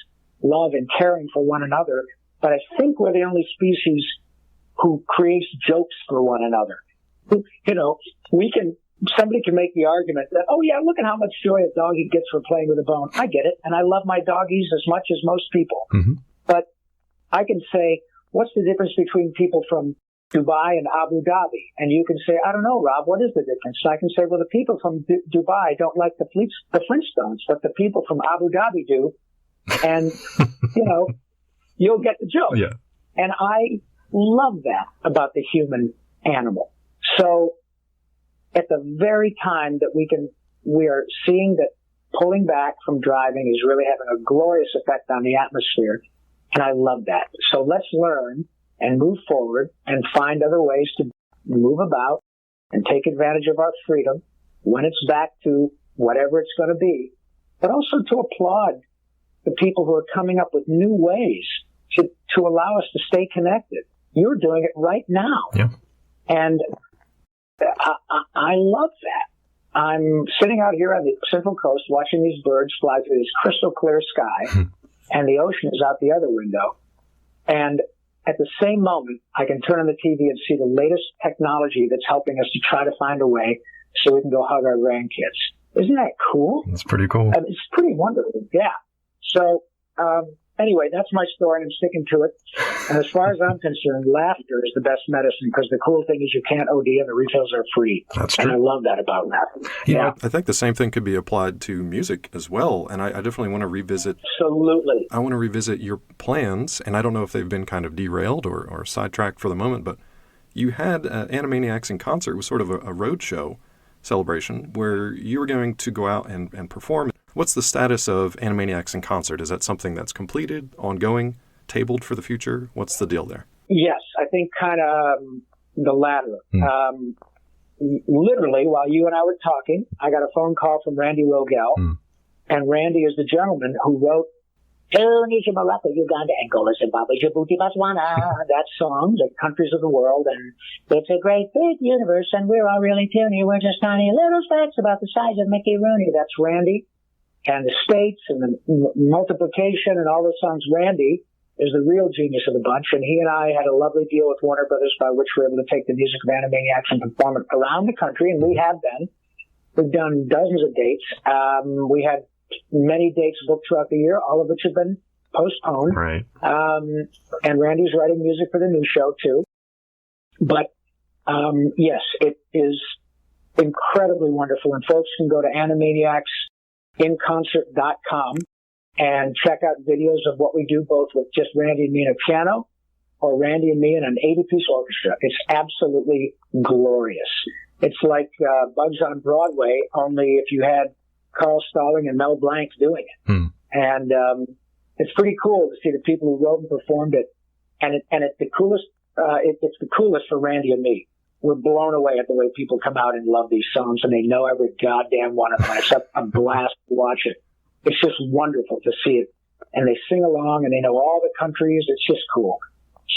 love and caring for one another, but I think we're the only species who creates jokes for one another. You know, somebody can make the argument that, oh yeah, look at how much joy a doggy gets for playing with a bone. I get it, and I love my doggies as much as most people. But I can say, what's the difference between people from Dubai and Abu Dhabi? And you can say, I don't know, Rob, what is the difference? And I can say, well, the people from Dubai don't like the Flintstones, but the people from Abu Dhabi do. And, you know, you'll get the joke. Yeah. And I love that about the human animal. So at the very time that we are seeing that pulling back from driving is really having a glorious effect on the atmosphere. And I love that. So let's learn and move forward and find other ways to move about and take advantage of our freedom when it's back to whatever it's going to be, but also to applaud the people who are coming up with new ways to allow us to stay connected. You're doing it right now. Yeah. And I love that. I'm sitting out here on the Central Coast watching these birds fly through this crystal clear sky, and the ocean is out the other window. And at the same moment, I can turn on the TV and see the latest technology that's helping us to try to find a way so we can go hug our grandkids. Isn't that cool? That's pretty cool. It's pretty wonderful, yeah. So, anyway, that's my story, and I'm sticking to it. And as far as I'm concerned, laughter is the best medicine, because the cool thing is you can't OD and the refills are free. That's true. And I love that about laughter. Yeah. I think the same thing could be applied to music as well. And I definitely want to revisit. Absolutely. I want to revisit your plans, and I don't know if they've been kind of derailed or sidetracked for the moment, but you had Animaniacs in concert was sort of a road show celebration where you were going to go out and perform. What's the status of Animaniacs in concert? Is that something that's completed, ongoing, tabled for the future? What's the deal there? Yes, I think kind of the latter. Literally, while you and I were talking, I got a phone call from Randy Rogel, and Randy is the gentleman who wrote Tunisia, Morocco, Uganda, Angola, Zimbabwe, Djibouti, Botswana, that song, the countries of the world, and it's a great big universe, and we're all really puny. We're just tiny little specks about the size of Mickey Rooney. That's Randy. And the states and the multiplication and all those songs. Randy is the real genius of the bunch, and he and I had a lovely deal with Warner Brothers by which we were able to take the music of Animaniacs and perform it around the country, and we have been. We've done dozens of dates. We had many dates booked throughout the year, all of which have been postponed. Right. And Randy's writing music for the new show, too. But, yes, it is incredibly wonderful, and folks can go to animaniacsinconcert.com and check out videos of what we do, both with just Randy and me in a piano, or Randy and me in an 80-piece orchestra. It's absolutely glorious. It's like Bugs on Broadway, only if you had Carl Stalling and Mel Blanc doing it. And it's pretty cool to see the people who wrote and performed it. And it's the coolest. It's the coolest for Randy and me. We're blown away at the way people come out and love these songs, and they know every goddamn one of them. It's a blast to watch it. It's just wonderful to see it. And they sing along, and they know all the countries. It's just cool.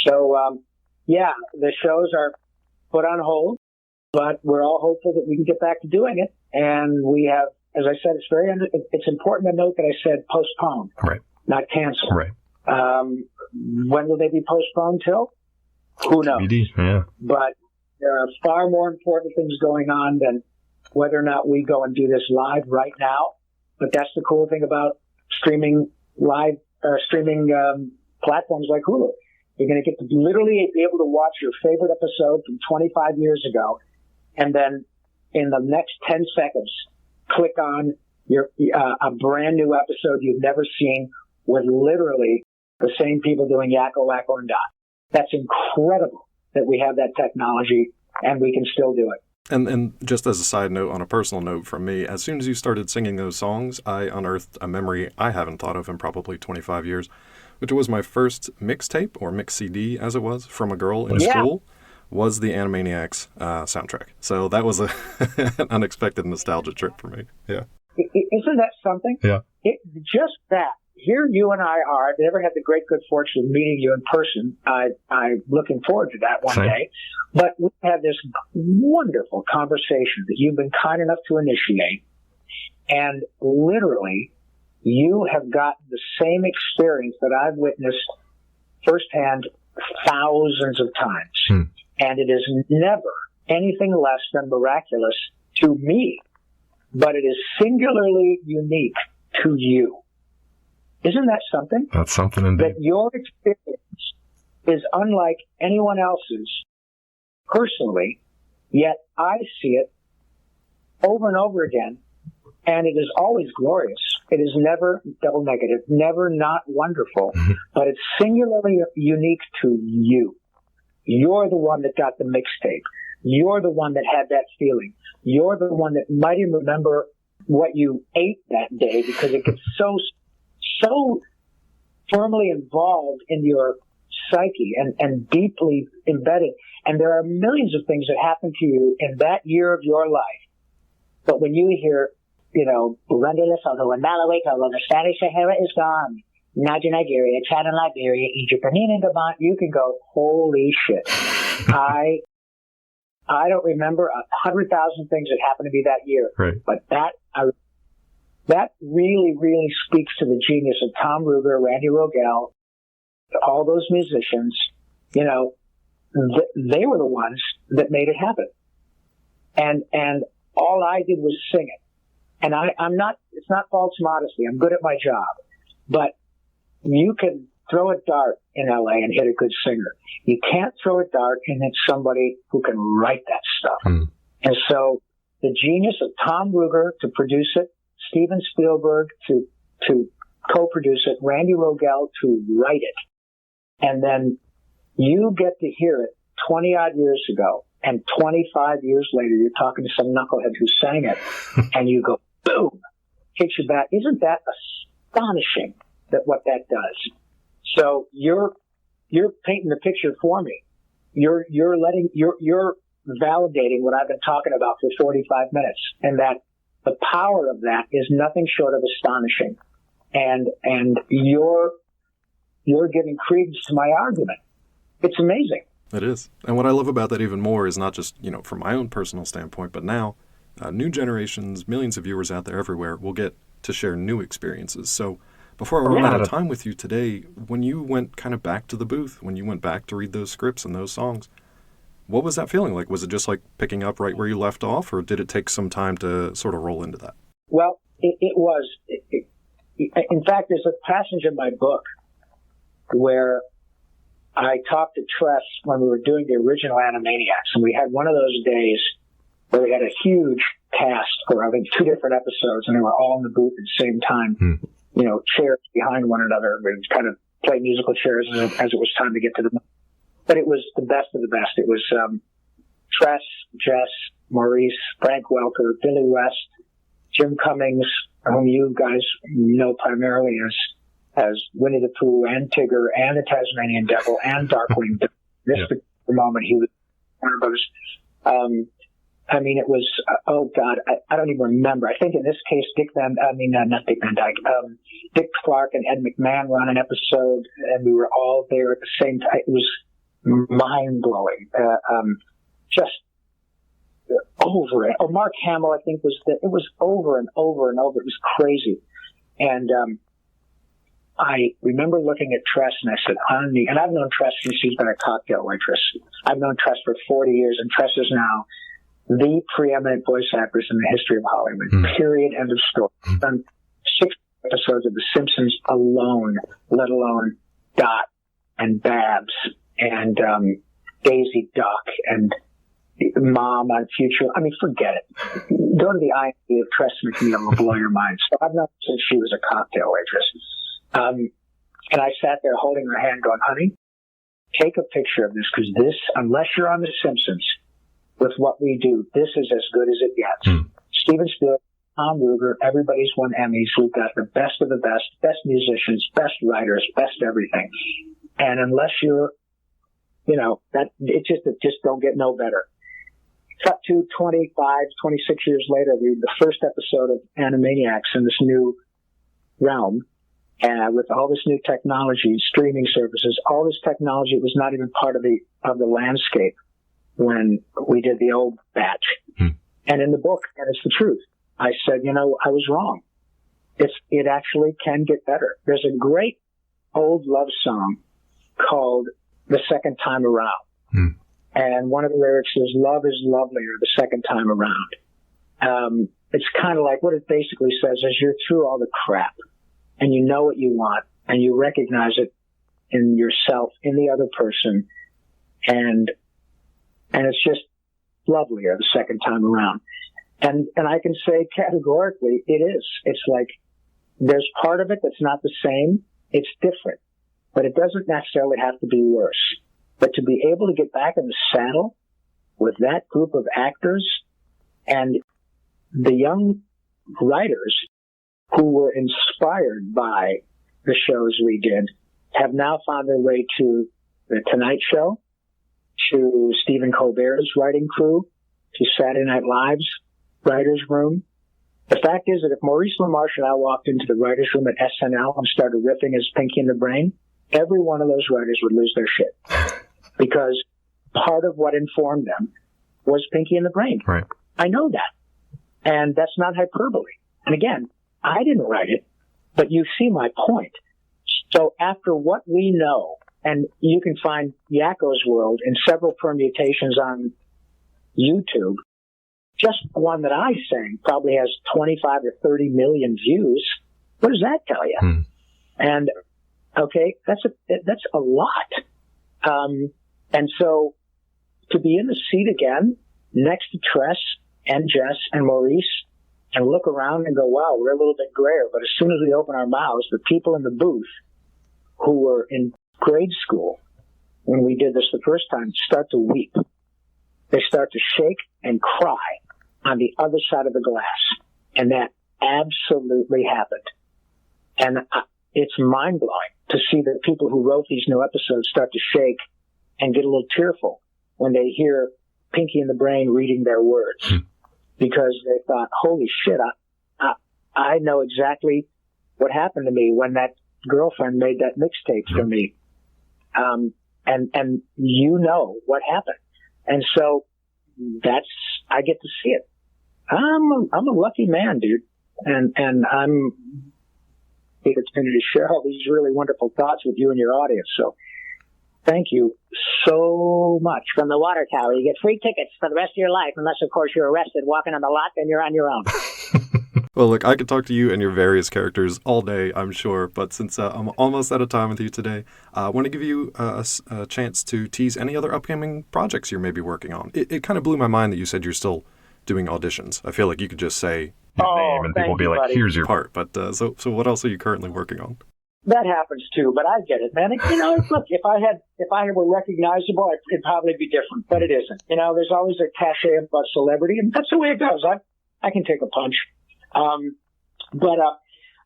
So, yeah, the shows are put on hold, but we're all hopeful that we can get back to doing it. And we have, as I said, it's important to note that I said postponed, right, not canceled. Right. When will they be postponed till? Who knows? Yeah. But there are far more important things going on than whether or not we go and do this live right now. But that's the cool thing about streaming live streaming platforms like Hulu. You're going to get to literally be able to watch your favorite episode from 25 years ago, and then in the next 10 seconds, click on a brand new episode you've never seen with literally the same people doing Yakko, Wacko, and Dot. That's incredible that we have that technology and we can still do it. And just as a side note, on a personal note from me, as soon as you started singing those songs, I unearthed a memory I haven't thought of in probably 25 years, which was my first mixtape, or mix CD as it was, from a girl in school, was the Animaniacs soundtrack. So that was an unexpected nostalgia trip for me. Yeah. Isn't that something? Yeah. Just that. Here you and I are. I've never had the great good fortune of meeting you in person. I'm looking forward to that one day. But we had this wonderful conversation that you've been kind enough to initiate. And literally, you have gotten the same experience that I've witnessed firsthand thousands of times. And it is never anything less than miraculous to me, but it is singularly unique to you. Isn't that something? That's something indeed. That your experience is unlike anyone else's personally, yet I see it over and over again, and it is always glorious. It is never double negative, never not wonderful, but it's singularly unique to you. You're the one that got the mixtape. You're the one that had that feeling. You're the one that might even remember what you ate that day because it gets so firmly involved in your psyche and deeply embedded. And there are millions of things that happen to you in that year of your life. But when you hear, Burundi, Lesotho, and Malawi-Togo, the Spanish Sahara is gone. Now to Nigeria, Chad and Liberia, Egypt, Benin and Gabon, you can go, holy shit. I don't remember 100,000 things that happened to me that year. Right. But that really, really speaks to the genius of Tom Ruger, Randy Rogel, all those musicians. They were the ones that made it happen. And all I did was sing it. And it's not false modesty. I'm good at my job. But you can throw a dart in LA and hit a good singer. You can't throw a dart and hit somebody who can write that stuff. And so the genius of Tom Ruger to produce it, Steven Spielberg to co-produce it, Randy Rogel to write it. And then you get to hear it 20 odd years ago, and 25 years later, you're talking to some knucklehead who sang it, and you go, boom, hits you back. Isn't that astonishing that what that does? So you're painting the picture for me. You're validating what I've been talking about for 45 minutes, and that the power of that is nothing short of astonishing. And you're giving credence to my argument. It's amazing. It is. And what I love about that even more is not just, from my own personal standpoint, but now new generations, millions of viewers out there everywhere will get to share new experiences. So before I run out of time with you today, when you went kind of back to the booth, when you went back to read those scripts and those songs, what was that feeling like? Was it just like picking up right where you left off, or did it take some time to sort of roll into that? Well, it was. In fact, there's a passage in my book where I talked to Tress when we were doing the original Animaniacs, and we had one of those days where we had a huge cast for, I think, 2 different episodes, and they were all in the booth at the same time, chairs behind one another. We would kind of play musical chairs as it was time to get to them. But it was the best of the best. It was Tress, Jess, Maurice, Frank Welker, Billy West, Jim Cummings, whom you guys know primarily as Winnie the Pooh and Tigger and the Tasmanian Devil and Darkwing. This particular moment, he was Warner Brothers. It was, I don't even remember. I think in this case, Dick Clark and Ed McMahon were on an episode, and we were all there at the same time. It was mind-blowing. Just over it. Oh, Mark Hamill, I think, it was over and over and over. It was crazy. And I remember looking at Tress, and I said, and I've known Tress since she's been a cocktail waitress. I've known Tress for 40 years, and Tress is now the preeminent voice actress in the history of Hollywood. Period. End of story. Done 6 episodes episodes of The Simpsons alone, let alone Dot and Babs and Daisy Duck and Mom on Future. I mean, forget it. Go to the IMDb of Tress MacNeille will blow your mind. So I've known since she was a cocktail waitress. And I sat there holding her hand going, honey, take a picture of this, because this, unless you're on The Simpsons, with what we do, this is as good as it gets. Steven Spielberg, Tom Ruger, everybody's won Emmys. We've got the best of the best musicians, best writers, best everything. And unless you're, that it just don't get no better. Cut to 25, 26 years later, we the first episode of Animaniacs in this new realm, with all this new technology, streaming services, all this technology was not even part of the landscape when we did the old batch. And in the book, and it's the truth, I said, I was wrong. It actually can get better. There's a great old love song called The Second Time Around. And one of the lyrics is, love is lovelier the second time around. It's kind of like what it basically says is you're through all the crap and you know what you want and you recognize it in yourself, in the other person. And it's just lovelier the second time around. And I can say categorically, it is. It's like there's part of it that's not the same. It's different, but it doesn't necessarily have to be worse. But to be able to get back in the saddle with that group of actors and the young writers who were inspired by the shows we did have now found their way to The Tonight Show, to Stephen Colbert's writing crew, to Saturday Night Live's writer's room. The fact is that if Maurice LaMarche and I walked into the writer's room at SNL and started riffing as Pinky and the Brain, every one of those writers would lose their shit. Because part of what informed them was Pinky and the Brain. Right. I know that. And that's not hyperbole. And again, I didn't write it, but you see my point. So after what we know, and you can find Yakko's World in several permutations on YouTube, just one that I sang probably has 25 or 30 million views. What does that tell you? And okay, that's a lot. And so to be in the seat again, next to Tress and Jess and Maurice, and look around and go, wow, we're a little bit grayer. But as soon as we open our mouths, the people in the booth who were in grade school when we did this the first time start to weep. They start to shake and cry on the other side of the glass. And that absolutely happened. And it's mind-blowing to see the people who wrote these new episodes start to shake and get a little tearful when they hear Pinky and the Brain reading their words. Because they thought, holy shit, I know exactly what happened to me when that girlfriend made that mixtape for me. And you know what happened. And so I get to see it. I'm a lucky man, dude. And I'm the opportunity to share all these really wonderful thoughts with you and your audience. So thank you so much. From the Water Tower, you get free tickets for the rest of your life, unless, of course, you're arrested walking on the lot, then you're on your own. Well, look, I could talk to you and your various characters all day, I'm sure, but since I'm almost out of time with you today, I want to give you a chance to tease any other upcoming projects you may be working on. It kind of blew my mind that you said you're still doing auditions. I feel like you could just say your name and people will be like, buddy. Here's your part. But so what else are you currently working on? That happens too, but I get it, man. Look, if I were recognizable, it'd probably be different, but it isn't. There's always a cachet about celebrity, and that's the way it goes. I can take a punch. But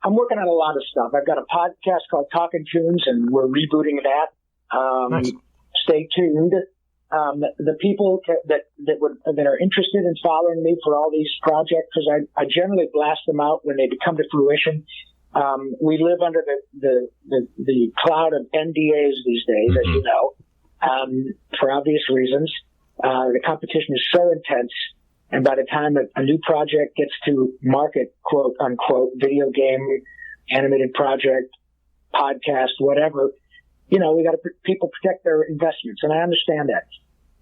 I'm working on a lot of stuff. I've got a podcast called Talking Tunes, and we're rebooting that. Nice. Stay tuned. The people that are interested in following me for all these projects, because I generally blast them out when they come to fruition. We live under the cloud of NDAs these days, as you know, for obvious reasons. The competition is so intense. And by the time a new project gets to market, quote unquote, video game, animated project, podcast, whatever, we got to people protect their investments. And I understand that.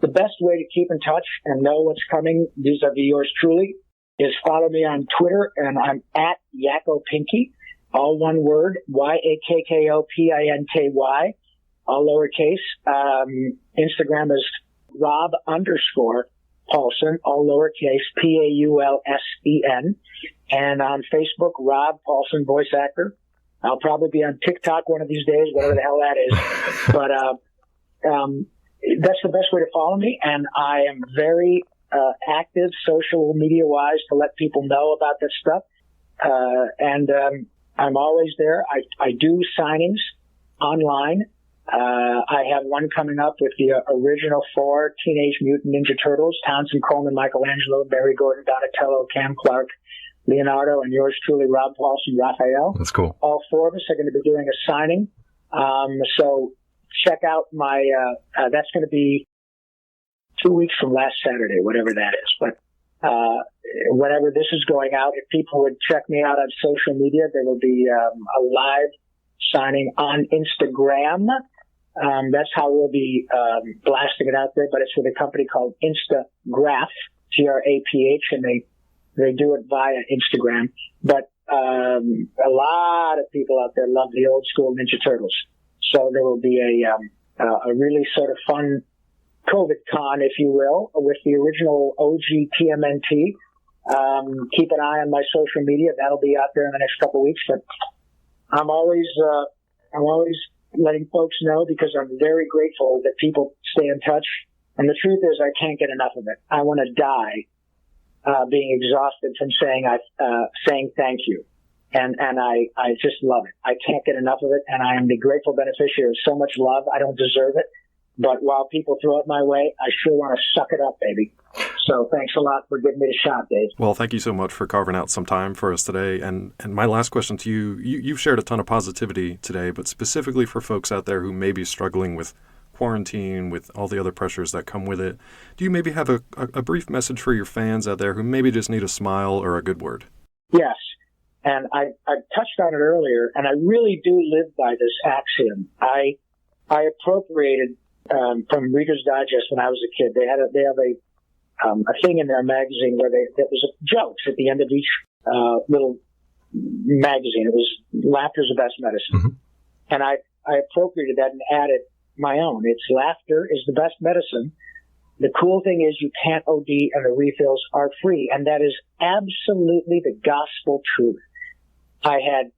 The best way to keep in touch and know what's coming vis-a-vis yours truly is follow me on Twitter, and I'm at Yakko Pinky. all one word, YAKKOPINKY, all lowercase. Instagram is Rob_Paulsen, all lowercase, Paulsen. And on Facebook, Rob Paulsen, voice actor. I'll probably be on TikTok one of these days, whatever the hell that is. But that's the best way to follow me. And I am very active social media-wise to let people know about this stuff. And I'm always there. I do signings online. I have one coming up with the original 4 Teenage Mutant Ninja Turtles: Townsend, Coleman, Michelangelo, Barry Gordon, Donatello, Cam Clark, Leonardo, and yours truly, Rob Paulsen, Raphael. That's cool. All 4 of us are going to be doing a signing. So check out my, that's going to be 2 weeks from last Saturday, whatever that is. But whenever this is going out, if people would check me out on social media, there will be a live signing on Instagram. That's how we'll be blasting it out there, but it's with a company called Instagraph, Graph, and they do it via Instagram. But a lot of people out there love the old school Ninja Turtles. So there will be a really sort of fun COVID con, if you will, with the original OG TMNT. Keep an eye on my social media. That'll be out there in the next couple of weeks. But I'm always letting folks know, because I'm very grateful that people stay in touch. And the truth is, I can't get enough of it. I want to die being exhausted from saying thank you. And I just love it. I can't get enough of it, and I am the grateful beneficiary of so much love. I don't deserve it. But while people throw it my way, I sure want to suck it up, baby. So thanks a lot for giving me the shot, Dave. Well, thank you so much for carving out some time for us today. And my last question to you, you've shared a ton of positivity today, but specifically for folks out there who may be struggling with quarantine, with all the other pressures that come with it, do you maybe have a brief message for your fans out there who maybe just need a smile or a good word? Yes. And I touched on it earlier, and I really do live by this axiom. I appropriated from Reader's Digest when I was a kid. They have a thing in their magazine where there was jokes at the end of each little magazine. It was laughter's the best medicine, and I appropriated that and added my own. It's laughter is the best medicine. The cool thing is you can't OD and the refills are free, and that is absolutely the gospel truth. I had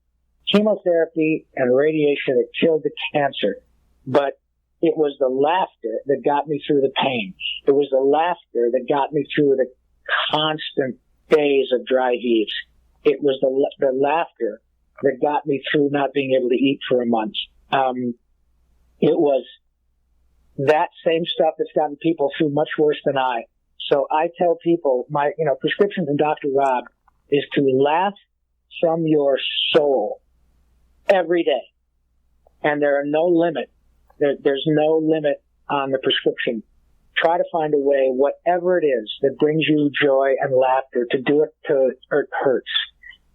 chemotherapy and radiation that killed the cancer, but it was the laughter that got me through the pain. It was the laughter that got me through the constant days of dry heaves. It was the laughter that got me through not being able to eat for a month. It was that same stuff that's gotten people through much worse than I. So I tell people, my prescription from Dr. Rob is to laugh from your soul every day. And there are no limit. There's no limit on the prescription. Try to find a way, whatever it is that brings you joy and laughter, to do it till it hurts,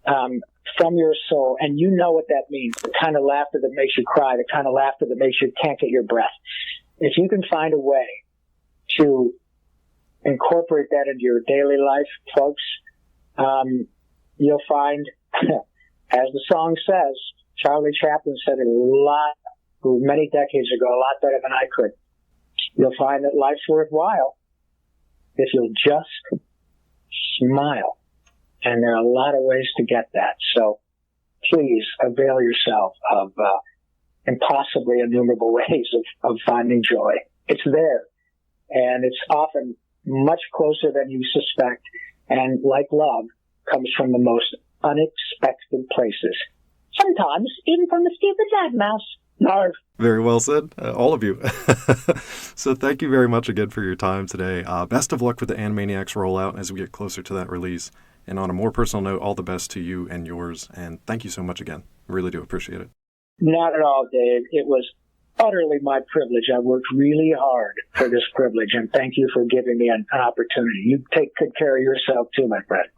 from your soul. And you know what that means, the kind of laughter that makes you cry, the kind of laughter that makes you can't get your breath. If you can find a way to incorporate that into your daily life, folks, you'll find, as the song says, Charlie Chaplin said it many decades ago, a lot better than I could. You'll find that life's worthwhile if you'll just smile. And there are a lot of ways to get that. So please avail yourself of impossibly innumerable ways of finding joy. It's there. And it's often much closer than you suspect. And like love, comes from the most unexpected places. Sometimes even from the stupid mouse. No. Very well said, all of you. So thank you very much again for your time today. Best of luck with the Animaniacs rollout as we get closer to that release. And on a more personal note, all the best to you and yours. And thank you so much again. I really do appreciate it. Not at all, Dave. It was utterly my privilege. I worked really hard for this privilege, and thank you for giving me an opportunity. You take good care of yourself too, my friend.